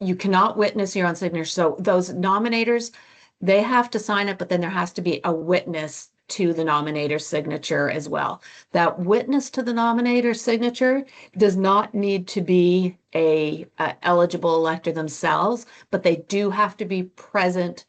you cannot witness your own signature. So those nominators, they have to sign it, but then there has to be a witness to the nominator's signature as well. That witness to the nominator's signature does not need to be a eligible elector themselves, but they do have to be present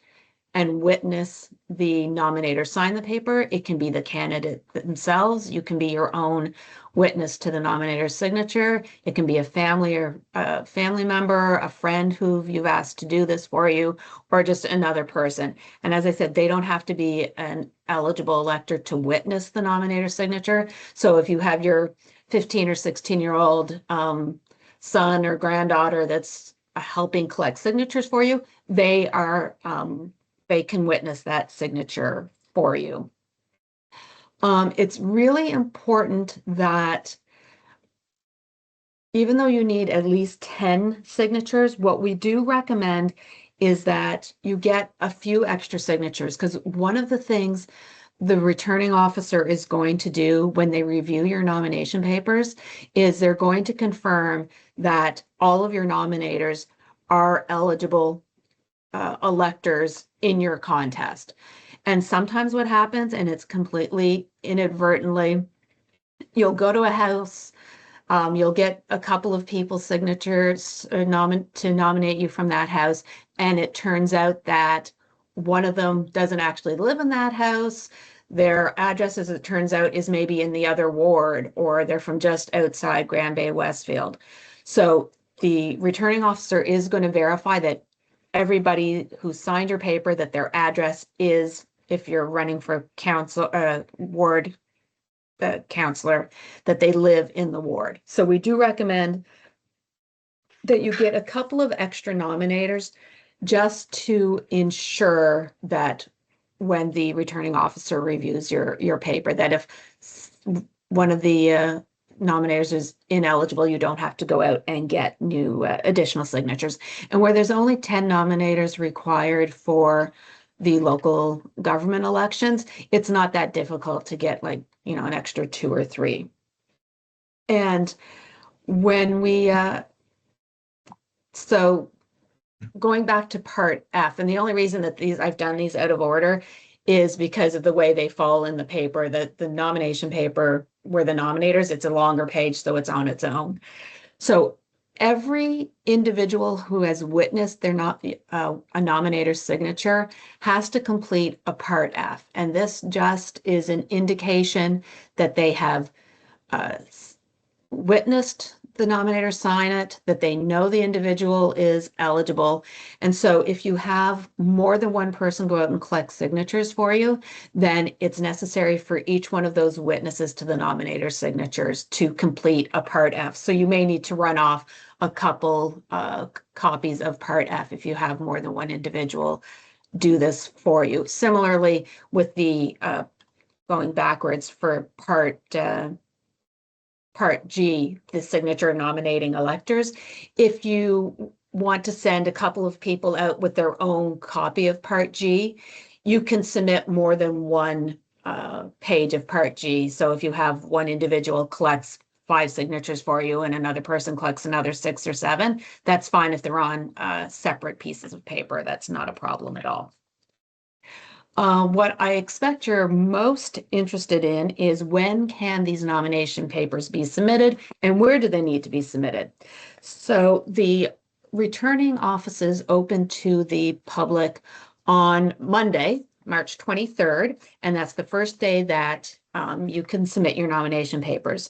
and witness the nominator sign the paper. It can be the candidate themselves. You can be your own witness to the nominator's signature. It can be a family or a family member, a friend who you've asked to do this for you, or just another person. And as I said, they don't have to be an eligible elector to witness the nominator's signature. So if you have your 15 or 16-year-old son or granddaughter that's helping collect signatures for you, they can witness that signature for you. It's really important that even though you need at least 10 signatures, what we do recommend is that you get a few extra signatures, because one of the things the returning officer is going to do when they review your nomination papers is they're going to confirm that all of your nominators are eligible electors in your contest. And sometimes what happens, and it's completely inadvertently, you'll go to a house, you'll get a couple of people's signatures to nominate you from that house, and it turns out that one of them doesn't actually live in that house. Their address, as it turns out, is maybe in the other ward, or they're from just outside Grand Bay-Westfield. So the returning officer is going to verify that everybody who signed your paper, that their address is, if you're running for council, ward counselor, that they live in the ward. So we do recommend that you get a couple of extra nominators just to ensure that when the returning officer reviews your paper, that if one of the nominators is ineligible, you don't have to go out and get new additional signatures. And where there's only 10 nominators required for the local government elections, it's not that difficult to get, like, an extra 2 or 3. And when we so going back to Part F, and the only reason that I've done these out of order is because of the way they fall in the paper. The nomination paper where the nominators, it's a longer page, so it's on its own. So every individual who has witnessed a nominator's signature has to complete a Part F. And this just is an indication that they have witnessed the nominator sign it, that they know the individual is eligible. And so if you have more than one person go out and collect signatures for you, then it's necessary for each one of those witnesses to the nominator signatures to complete a Part F. So you may need to run off a couple copies of Part F if you have more than one individual do this for you. Similarly, with the going backwards for Part G, the signature nominating electors, if you want to send a couple of people out with their own copy of Part G, you can submit more than one page of Part G. So if you have one individual collects 5 signatures for you and another person collects another 6 or 7, that's fine if they're on separate pieces of paper. That's not a problem at all. What I expect you're most interested in is when can these nomination papers be submitted and where do they need to be submitted? So the returning offices open to the public on Monday, March 23rd, and that's the first day that you can submit your nomination papers.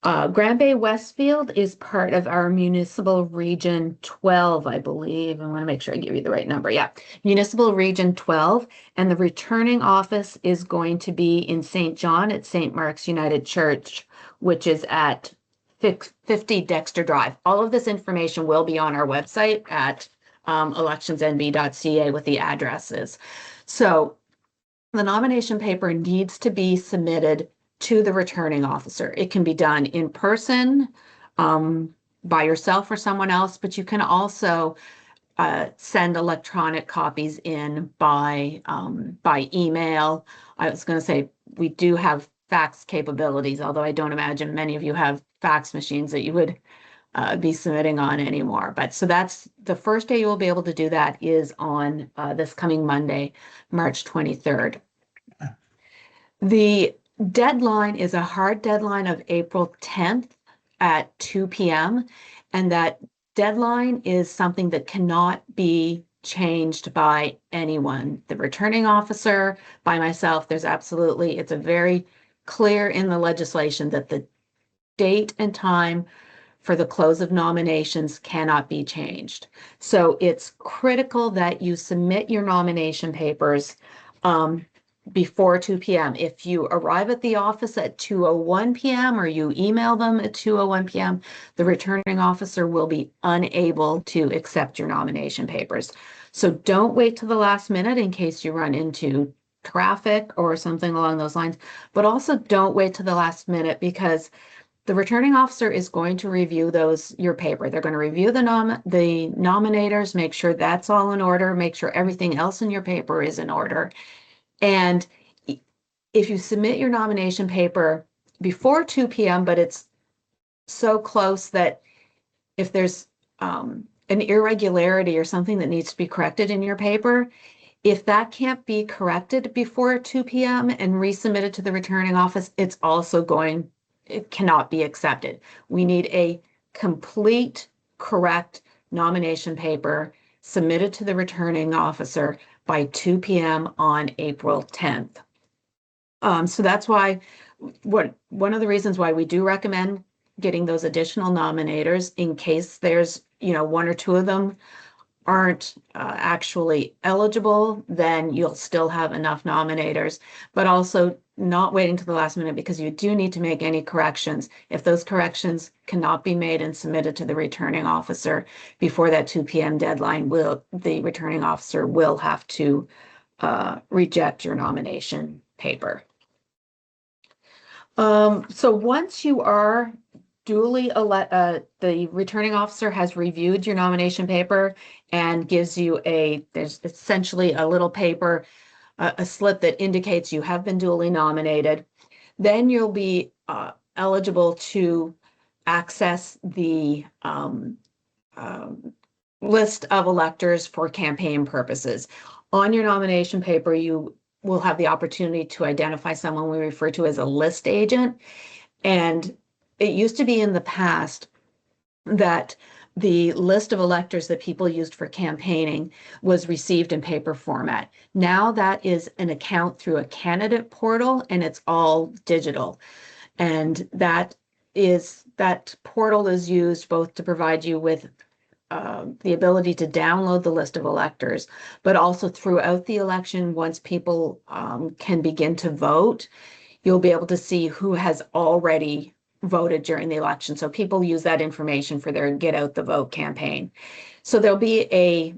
Grand Bay-Westfield is part of our Municipal Region 12, I believe. I want to make sure I give you the right number. Yeah, Municipal Region 12. And the returning office is going to be in St. John at St. Mark's United Church, which is at 50 Dexter Drive. All of this information will be on our website at electionsnb.ca with the addresses. So the nomination paper needs to be submitted to the returning officer. It can be done in person, by yourself or someone else, but you can also send electronic copies in by email. I was going to say we do have fax capabilities, although I don't imagine many of you have fax machines that you would be submitting on anymore. But so that's the first day you will be able to do that is on this coming Monday, March 23rd. The deadline is a hard deadline of April 10th at 2 p.m. And that deadline is something that cannot be changed by anyone. The returning officer, by myself, it's a very clear in the legislation that the date and time for the close of nominations cannot be changed. So it's critical that you submit your nomination papers before 2 p.m. If you arrive at the office at 2:01 p.m. or you email them at 2:01 p.m., the returning officer will be unable to accept your nomination papers. So don't wait to the last minute in case you run into traffic or something along those lines, but also don't wait to the last minute because the returning officer is going to review your paper. They're going to review the nominators, make sure that's all in order, make sure everything else in your paper is in order. And if you submit your nomination paper before 2 p.m., but it's so close that if there's an irregularity or something that needs to be corrected in your paper, if that can't be corrected before 2 p.m. and resubmitted to the returning office, it cannot be accepted. We need a complete, correct nomination paper submitted to the returning officer by 2 p.m. on April 10th. So that's why one of the reasons why we do recommend getting those additional nominators in case there's, one or two of them aren't actually eligible, then you'll still have enough nominators, but also not waiting to the last minute because you do need to make any corrections. If those corrections cannot be made and submitted to the returning officer before that 2 p.m. deadline, the returning officer will have to reject your nomination paper. So once you are duly the returning officer has reviewed your nomination paper and gives you there's essentially a little paper, a slip that indicates you have been duly nominated, then you'll be eligible to access the list of electors for campaign purposes. On your nomination paper, you will have the opportunity to identify someone we refer to as a list agent. And it used to be in the past that the list of electors that people used for campaigning was received in paper format. Now that is an account through a candidate portal and it's all digital. And that portal is used both to provide you with the ability to download the list of electors, but also throughout the election, once people can begin to vote, you'll be able to see who has already voted during the election. So people use that information for their Get Out the Vote campaign. So there'll be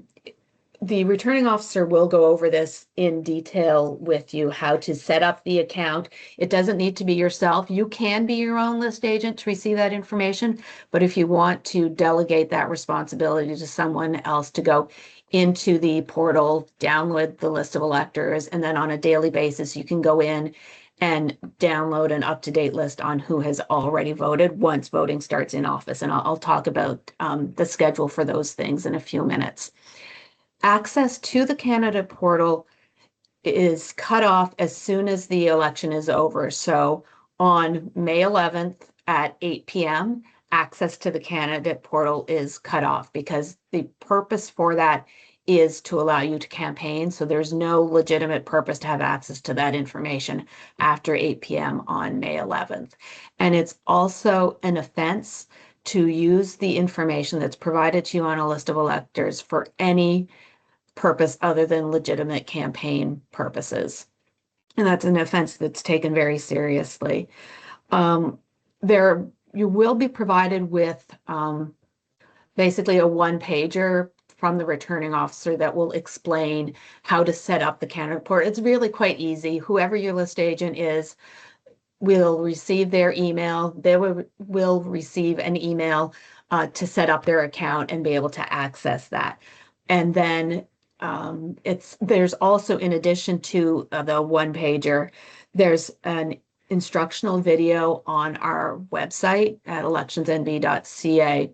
the returning officer will go over this in detail with you, how to set up the account. It doesn't need to be yourself. You can be your own list agent to receive that information, but if you want to delegate that responsibility to someone else to go into the portal, download the list of electors, and then on a daily basis, you can go in and download an up-to-date list on who has already voted once voting starts in office. And I'll talk about the schedule for those things in a few minutes. Access to the candidate portal is cut off as soon as the election is over. So on May 11th at 8 p.m., access to the candidate portal is cut off because the purpose for that is to allow you to campaign. So there's no legitimate purpose to have access to that information after 8 p.m. on May 11th. And it's also an offense to use the information that's provided to you on a list of electors for any purpose other than legitimate campaign purposes. And that's an offense that's taken very seriously. You will be provided with basically a one-pager from the returning officer that will explain how to set up the candidate portal. It's really quite easy. Whoever your list agent is will receive their email. They will receive an email to set up their account and be able to access that. And then there's also, in addition to the one pager, there's an instructional video on our website at electionsnb.ca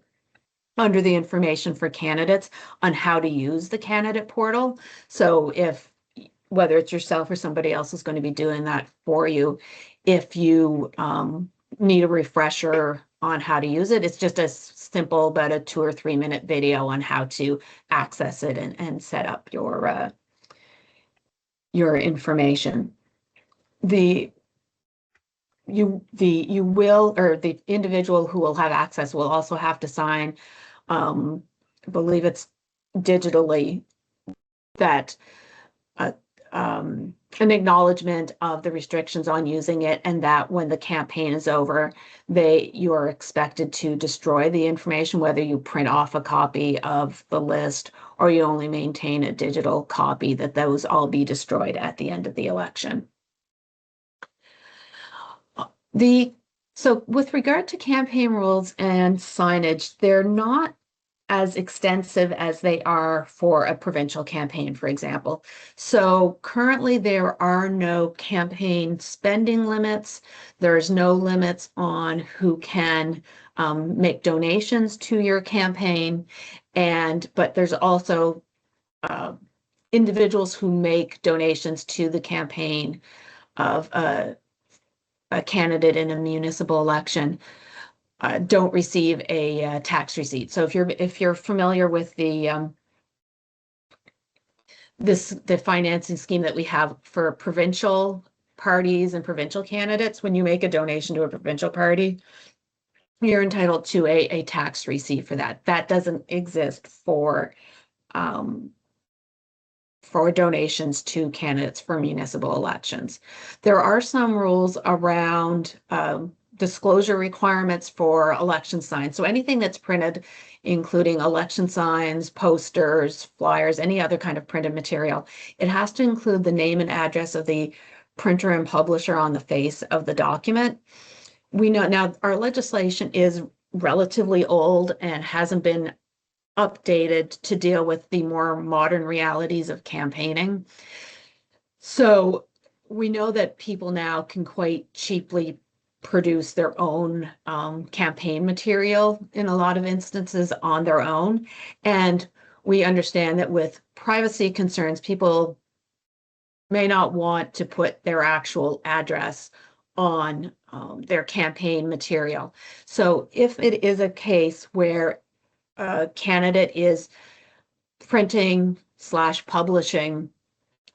under the information for candidates on how to use the candidate portal. So whether it's yourself or somebody else is going to be doing that for you, if you need a refresher on how to use it, it's just a simple, about a 2 or 3 minute video on how to access it and set up your information. The individual who will have access will also have to sign, I believe it's digitally, that an acknowledgement of the restrictions on using it, and that when the campaign is over, you are expected to destroy the information, whether you print off a copy of the list or you only maintain a digital copy, that those all be destroyed at the end of the election. So with regard to campaign rules and signage, they're not as extensive as they are for a provincial campaign, for example. So currently there are no campaign spending limits. There's no limits on who can make donations to your campaign. But there's also individuals who make donations to the campaign of a candidate in a municipal election don't receive a tax receipt. So if you're familiar with the financing scheme that we have for provincial parties and provincial candidates, when you make a donation to a provincial party, you're entitled to a tax receipt for that. That doesn't exist for donations to candidates for municipal elections. There are some rules around disclosure requirements for election signs. So anything that's printed, including election signs, posters, flyers, any other kind of printed material, it has to include the name and address of the printer and publisher on the face of the document. We know now our legislation is relatively old and hasn't been updated to deal with the more modern realities of campaigning. So we know that people now can quite cheaply produce their own campaign material in a lot of instances on their own. And we understand that with privacy concerns, people may not want to put their actual address on their campaign material. So if it is a case where a candidate is printing/publishing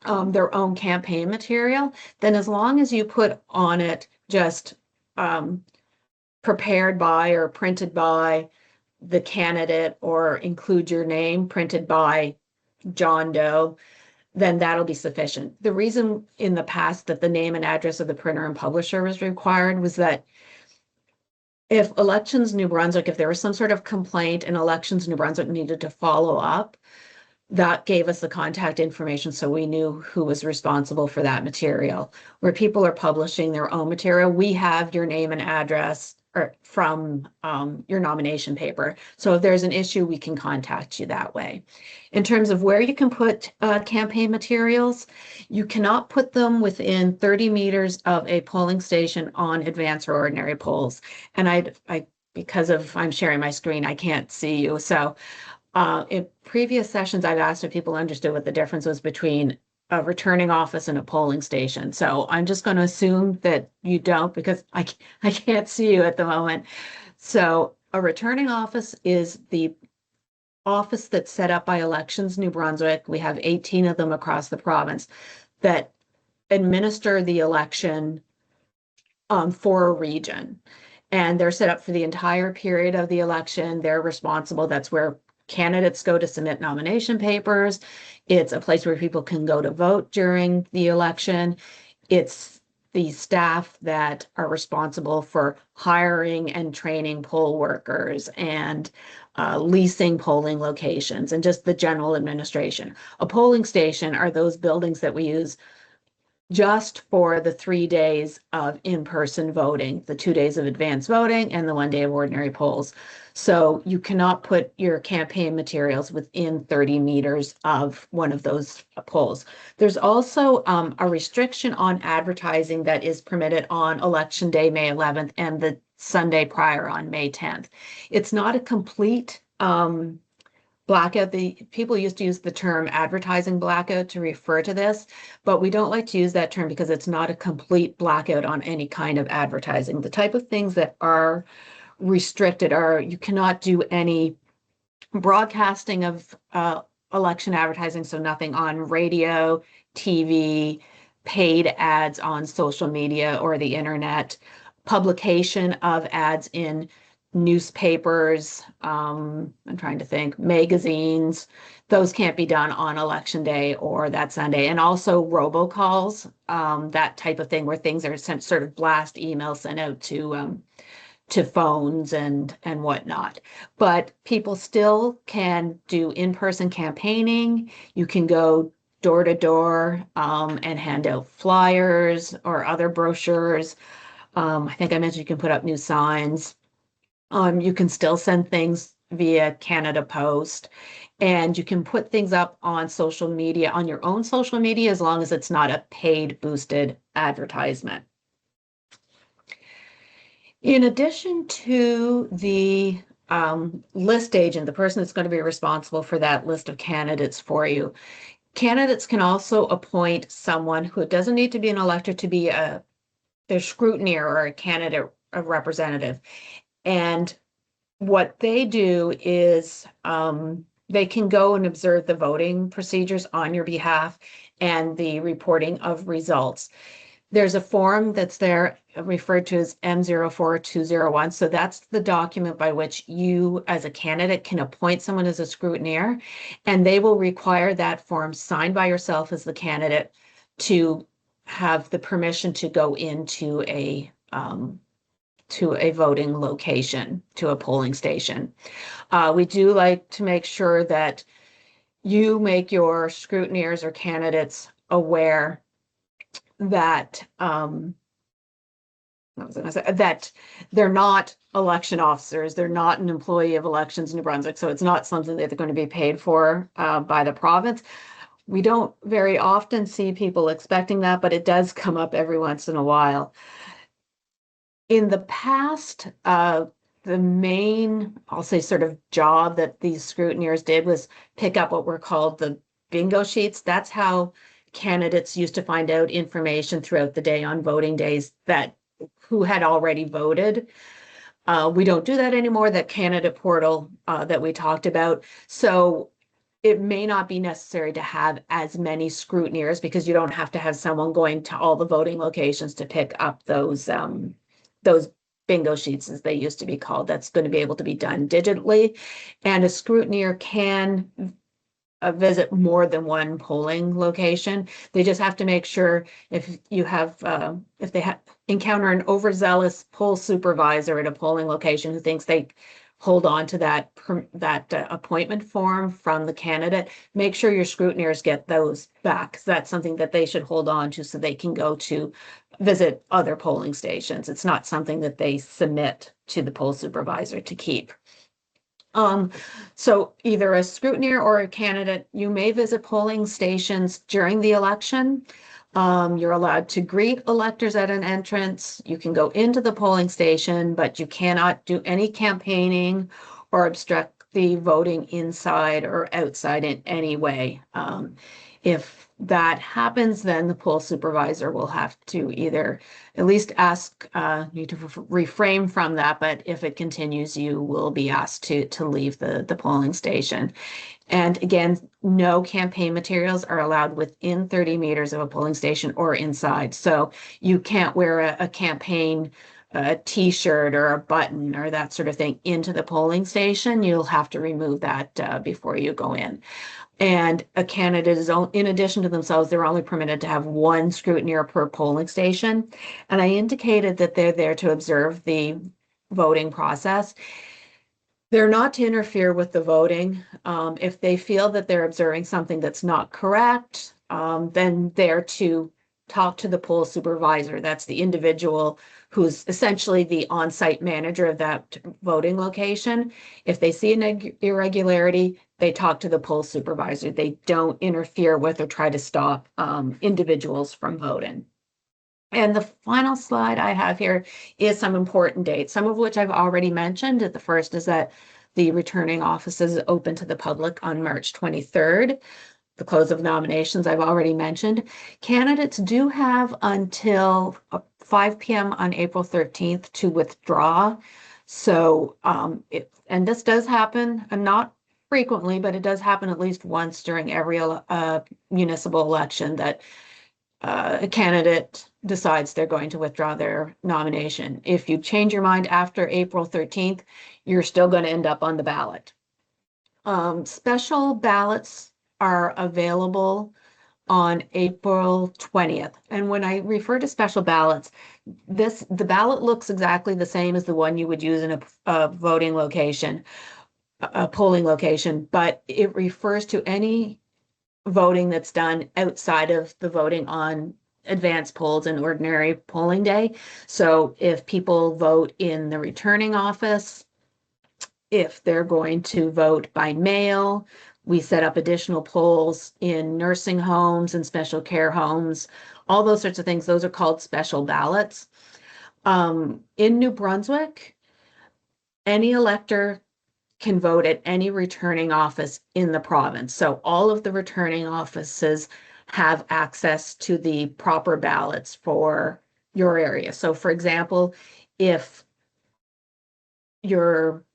their own campaign material, then as long as you put on it just prepared by or printed by the candidate, or include your name printed by John Doe, then that'll be sufficient. The reason in the past that the name and address of the printer and publisher was required was that if Elections New Brunswick, if there was some sort of complaint and Elections New Brunswick needed to follow up, that gave us the contact information so we knew who was responsible for that material. Where people are publishing their own material, we have your name and address from your nomination paper. So if there's an issue, we can contact you that way. In terms of where you can put campaign materials, you cannot put them within 30 meters of a polling station on advance or ordinary polls. And because I'm sharing my screen, I can't see you. So in previous sessions, I've asked if people understood what the difference was between a returning office and a polling station. So I'm just going to assume that you don't, because I can't see you at the moment. So a returning office is the office that's set up by Elections New Brunswick. We have 18 of them across the province that administer the election for a region. And they're set up for the entire period of the election. They're responsible. That's where candidates go to submit nomination papers. It's a place where people can go to vote during the election. It's the staff that are responsible for hiring and training poll workers and leasing polling locations and just the general administration. A polling station are those buildings that we use just for the 3 days of in-person voting, the 2 days of advance voting and the 1 day of ordinary polls. So you cannot put your campaign materials within 30 meters of one of those polls. There's also a restriction on advertising that is permitted on Election Day, May 11th, and the Sunday prior on May 10th. It's not a complete blackout. The people used to use the term advertising blackout to refer to this, but we don't like to use that term because it's not a complete blackout on any kind of advertising. The type of things that are restricted are you cannot do any broadcasting of election advertising, so nothing on radio, TV, paid ads on social media or the internet, publication of ads in newspapers, I'm trying to think, magazines. Those can't be done on election day or that Sunday. And also robocalls, that type of thing where things are sent, sort of blast emails sent out to phones and whatnot. But people still can do in-person campaigning. You can go door to door and hand out flyers or other brochures. I think I mentioned you can put up new signs. You can still send things via Canada Post, and you can put things up on social media, on your own social media, as long as it's not a paid boosted advertisement. In addition to the list agent, the person that's going to be responsible for that list of candidates for you, candidates can also appoint someone who doesn't need to be an elector to be a scrutineer or a candidate, a representative. And what they do is they can go and observe the voting procedures on your behalf and the reporting of results. There's a form that's there referred to as M04201. So that's the document by which you as a candidate can appoint someone as a scrutineer, and they will require that form signed by yourself as the candidate to have the permission to go into a voting location, to a polling station. We do like to make sure that you make your scrutineers or candidates aware that that they're not election officers, they're not an employee of Elections New Brunswick, so it's not something that they're going to be paid for by the province. We don't very often see people expecting that, but it does come up every once in a while. In the past, the main, I'll say, sort of job that these scrutineers did was pick up what were called the bingo sheets. That's how candidates used to find out information throughout the day on voting days that who had already voted. We don't do that anymore, that candidate portal that we talked about. So it may not be necessary to have as many scrutineers because you don't have to have someone going to all the voting locations to pick up those bingo sheets, as they used to be called. That's going to be able to be done digitally. And a scrutineer can visit more than one polling location. They just have to make sure if you have, if they encounter an overzealous poll supervisor at a polling location who thinks they hold on to that appointment form from the candidate, make sure your scrutineers get those back. That's something that they should hold on to so they can go to visit other polling stations. It's not something that they submit to the poll supervisor to keep. So either a scrutineer or a candidate, you may visit polling stations during the election. You're allowed to greet electors at an entrance. You can go into the polling station, but you cannot do any campaigning or obstruct the voting inside or outside in any way. If that happens, then the poll supervisor will have to either at least ask you to refrain from that, but if it continues, you will be asked to leave the polling station. And again, no campaign materials are allowed within 30 meters of a polling station or inside. So you can't wear a campaign t-shirt or a button or that sort of thing into the polling station. You'll have to remove that before you go in. And a candidate is, in addition to themselves, they're only permitted to have one scrutineer per polling station. And I indicated that they're there to observe the voting process. They're not to interfere with the voting. If they feel that they're observing something that's not correct, then they're to talk to the poll supervisor. That's the individual who's essentially the on-site manager of that voting location. If they see an irregularity, they talk to the poll supervisor. They don't interfere with or try to stop individuals from voting. And the final slide I have here is some important dates, some of which I've already mentioned. The first is that the returning office is open to the public on March 23rd. The close of nominations I've already mentioned. Candidates do have until 5 p.m. on April 13th to withdraw. So, and this does happen, and not frequently, but it does happen at least once during every municipal election that a candidate decides they're going to withdraw their nomination. If you change your mind after April 13th, you're still going to end up on the ballot. Special ballots are available on April 20th. And when I refer to special ballots, the ballot looks exactly the same as the one you would use in a voting location, a polling location, but it refers to any voting that's done outside of the voting on advanced polls and ordinary polling day. So if people vote in the returning office, if they're going to vote by mail, we set up additional polls in nursing homes and special care homes, all those sorts of things. Those are called special ballots. In New Brunswick, any elector can vote at any returning office in the province. So all of the returning offices have access to the proper ballots for your area. So for example, if your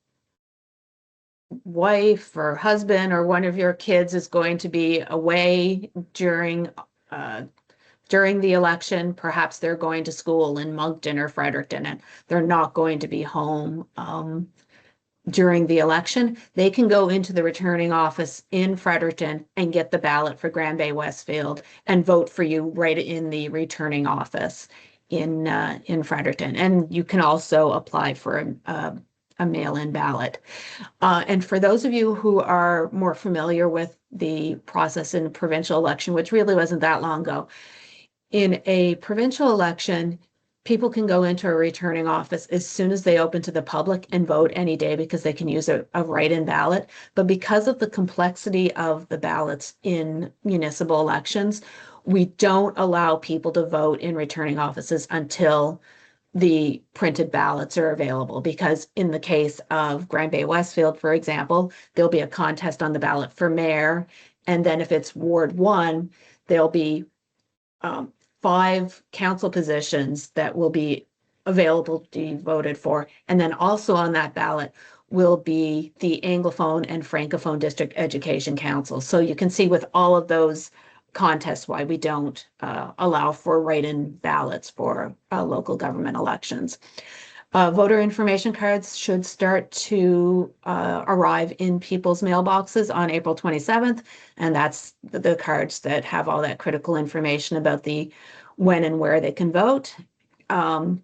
wife or husband or one of your kids is going to be away during the election, perhaps they're going to school in Moncton or Fredericton and they're not going to be home during the election, they can go into the returning office in Fredericton and get the ballot for Grand Bay-Westfield and vote for you right in the returning office in Fredericton. And you can also apply for a mail-in ballot. And for those of you who are more familiar with the process in provincial election, which really wasn't that long ago, in a provincial election, people can go into a returning office as soon as they open to the public and vote any day because they can use a write-in ballot. But because of the complexity of the ballots in municipal elections, we don't allow people to vote in returning offices until the printed ballots are available. Because in the case of Grand Bay-Westfield, for example, there'll be a contest on the ballot for mayor. And then if it's Ward 1, there'll be 5 council positions that will be available to be voted for. And then also on that ballot will be the Anglophone and Francophone District Education Council. So you can see with all of those contests why we don't allow for write-in ballots for local government elections. Voter information cards should start to arrive in people's mailboxes on April 27th, and that's the cards that have all that critical information about the when and where they can vote. And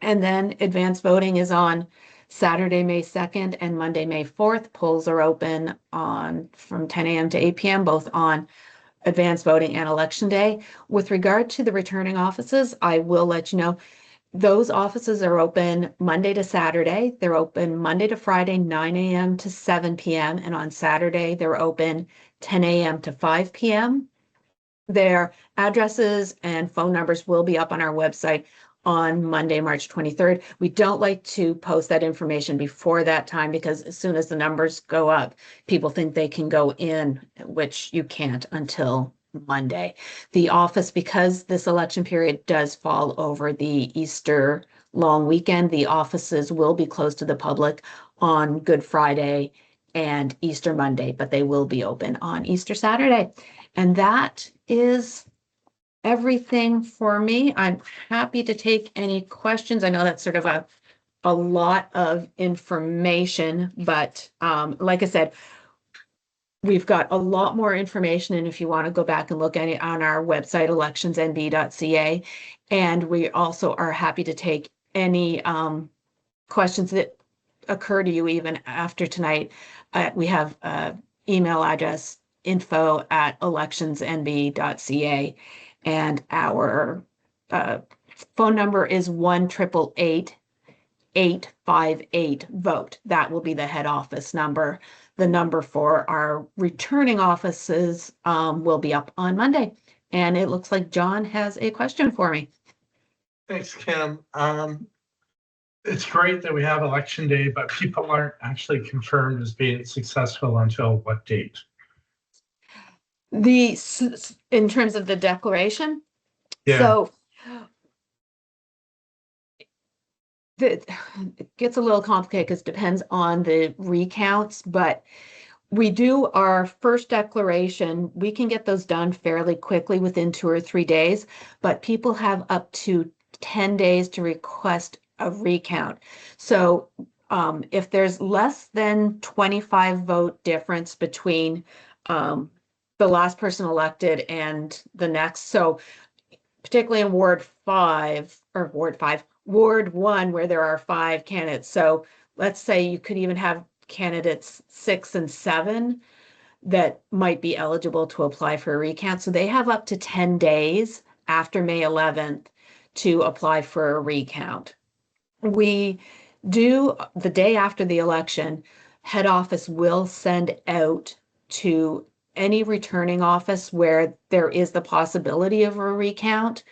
then advanced voting is on Saturday, May 2nd and Monday, May 4th. Polls are open from 10 a.m. to 8 p.m., both on advanced voting and election day. With regard to the returning offices, I will let you know those offices are open Monday to Saturday. They're open Monday to Friday, 9 a.m. to 7 p.m. And on Saturday, they're open 10 a.m. to 5 p.m. Their addresses and phone numbers will be up on our website on Monday, March 23rd. We don't like to post that information before that time because as soon as the numbers go up, people think they can go in, which you can't until Monday. The office, because this election period does fall over the Easter long weekend, the offices will be closed to the public on Good Friday and Easter Monday, but they will be open on Easter Saturday. And that is everything for me. I'm happy to take any questions. I know that's sort of a lot of information, but like I said, we've got a lot more information, and if you want to go back and look at it on our website, electionsnb.ca, and we also are happy to take any questions that occur to you even after tonight. We have email address info@electionsnb.ca, and our phone number is 1-888-858-VOTE. That will be the head office number. The number for our returning offices will be up on Monday. And it looks like John has a question for me. Thanks, Kim. It's great that we have election day, but people aren't actually confirmed as being successful until what date? In terms of the declaration. Yeah. So it gets a little complicated because it depends on the recounts, but we do our first declaration. We can get those done fairly quickly within 2 or 3 days, but people have up to 10 days to request a recount. So if there's less than 25 vote difference between the last person elected and the next, so particularly in Ward 1, where there are 5 candidates. So let's say you could even have candidates 6 and 7 that might be eligible to apply for a recount. So they have up to 10 days after May 11th to apply for a recount. We do the day after the election, head office will send out to any returning office where there is the possibility of a recount,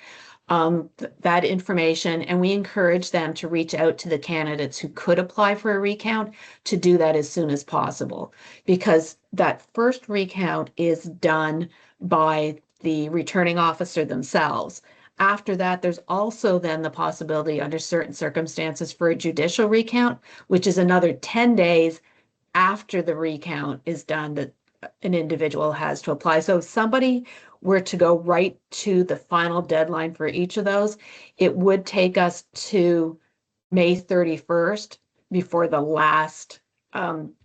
that information, and we encourage them to reach out to the candidates who could apply for a recount to do that as soon as possible, because that first recount is done by the returning officer themselves. After that, there's also then the possibility under certain circumstances for a judicial recount, which is another 10 days after the recount is done that an individual has to apply. So if somebody were to go right to the final deadline for each of those, it would take us to May 31st before the last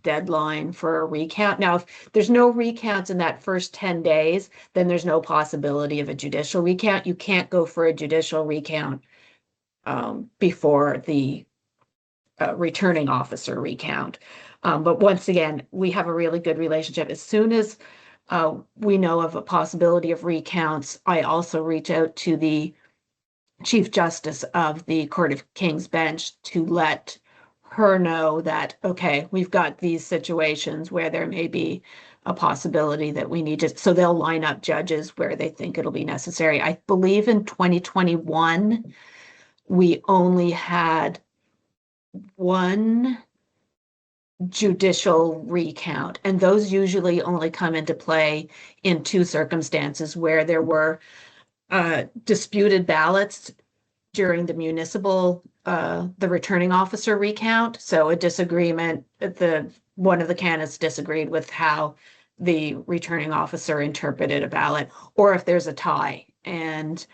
deadline for a recount. Now, if there's no recounts in that first 10 days, then there's no possibility of a judicial recount. You can't go for a judicial recount before the returning officer recount. But once again, we have a really good relationship. As soon as we know of a possibility of recounts, I also reach out to the Chief Justice of the Court of King's Bench to let her know that, okay, we've got these situations where there may be a possibility that we need to, so they'll line up judges where they think it'll be necessary. I believe in 2021, we only had one judicial recount, and those usually only come into play in 2 circumstances: where there were disputed ballots during the municipal, the returning officer recount. So a disagreement, one of the candidates disagreed with how the returning officer interpreted a ballot, or if there's a tie. And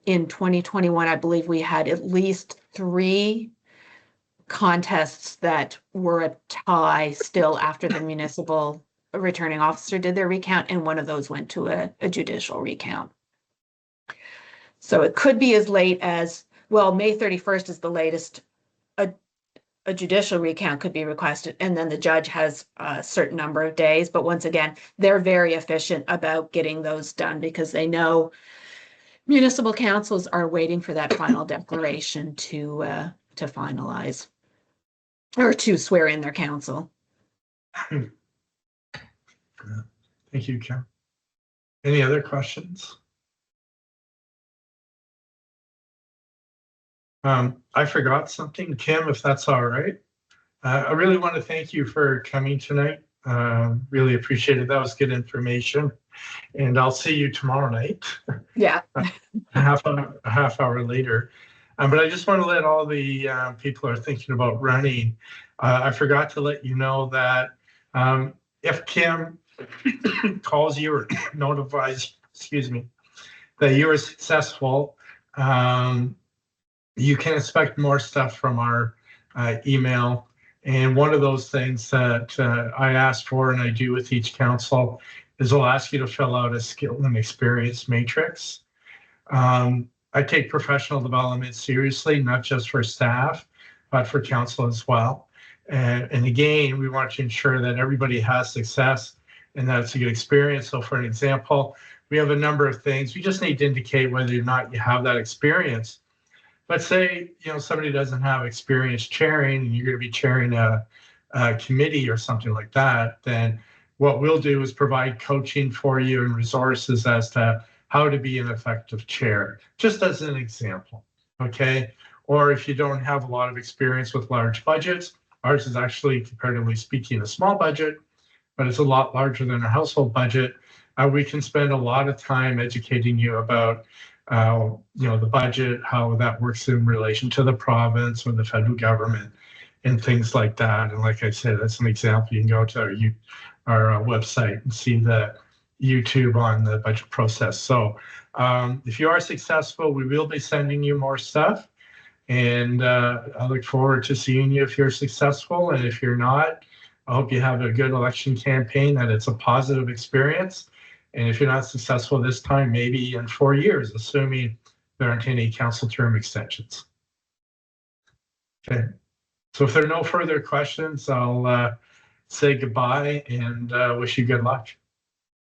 in 2021, I believe we had at least 3 contests that were a tie still after the municipal returning officer did their recount, and one of those went to a judicial recount. So it could be as late as, well, May 31st is the latest a judicial recount could be requested, and then the judge has a certain number of days. But once again, they're very efficient about getting those done because they know municipal councils are waiting for that final declaration to finalize or to swear in their council. Thank you, Kim. Any other questions? I forgot something, Kim, if that's all right. I really want to thank you for coming tonight. Really appreciate it. That was good information. And I'll see you tomorrow night, Yeah. a half hour later. But I just want to let all the people who are thinking about running, I forgot to let you know that if Kim calls you or notifies, excuse me, that you are successful, you can expect more stuff from our email. And one of those things that I ask for and I do with each council is I'll ask you to fill out a skill and experience matrix. I take professional development seriously, not just for staff, but for council as well. And again, we want to ensure that everybody has success and that it's a good experience. So for an example, we have a number of things. We just need to indicate whether or not you have that experience. Let's say, somebody doesn't have experience chairing and you're going to be chairing a committee or something like that, then what we'll do is provide coaching for you and resources as to how to be an effective chair, just as an example, okay? Or if you don't have a lot of experience with large budgets, ours is actually, comparatively speaking, a small budget, but it's a lot larger than a household budget. We can spend a lot of time educating you about the budget, how that works in relation to the province or the federal government and things like that. And like I said, that's an example. You can go to our website and see the YouTube on the budget process. So if you are successful, we will be sending you more stuff. And I look forward to seeing you if you're successful. And if you're not, I hope you have a good election campaign, that it's a positive experience. And if you're not successful this time, maybe in 4 years, assuming there aren't any council term extensions. Okay. So if there are no further questions, I'll say goodbye and wish you good luck.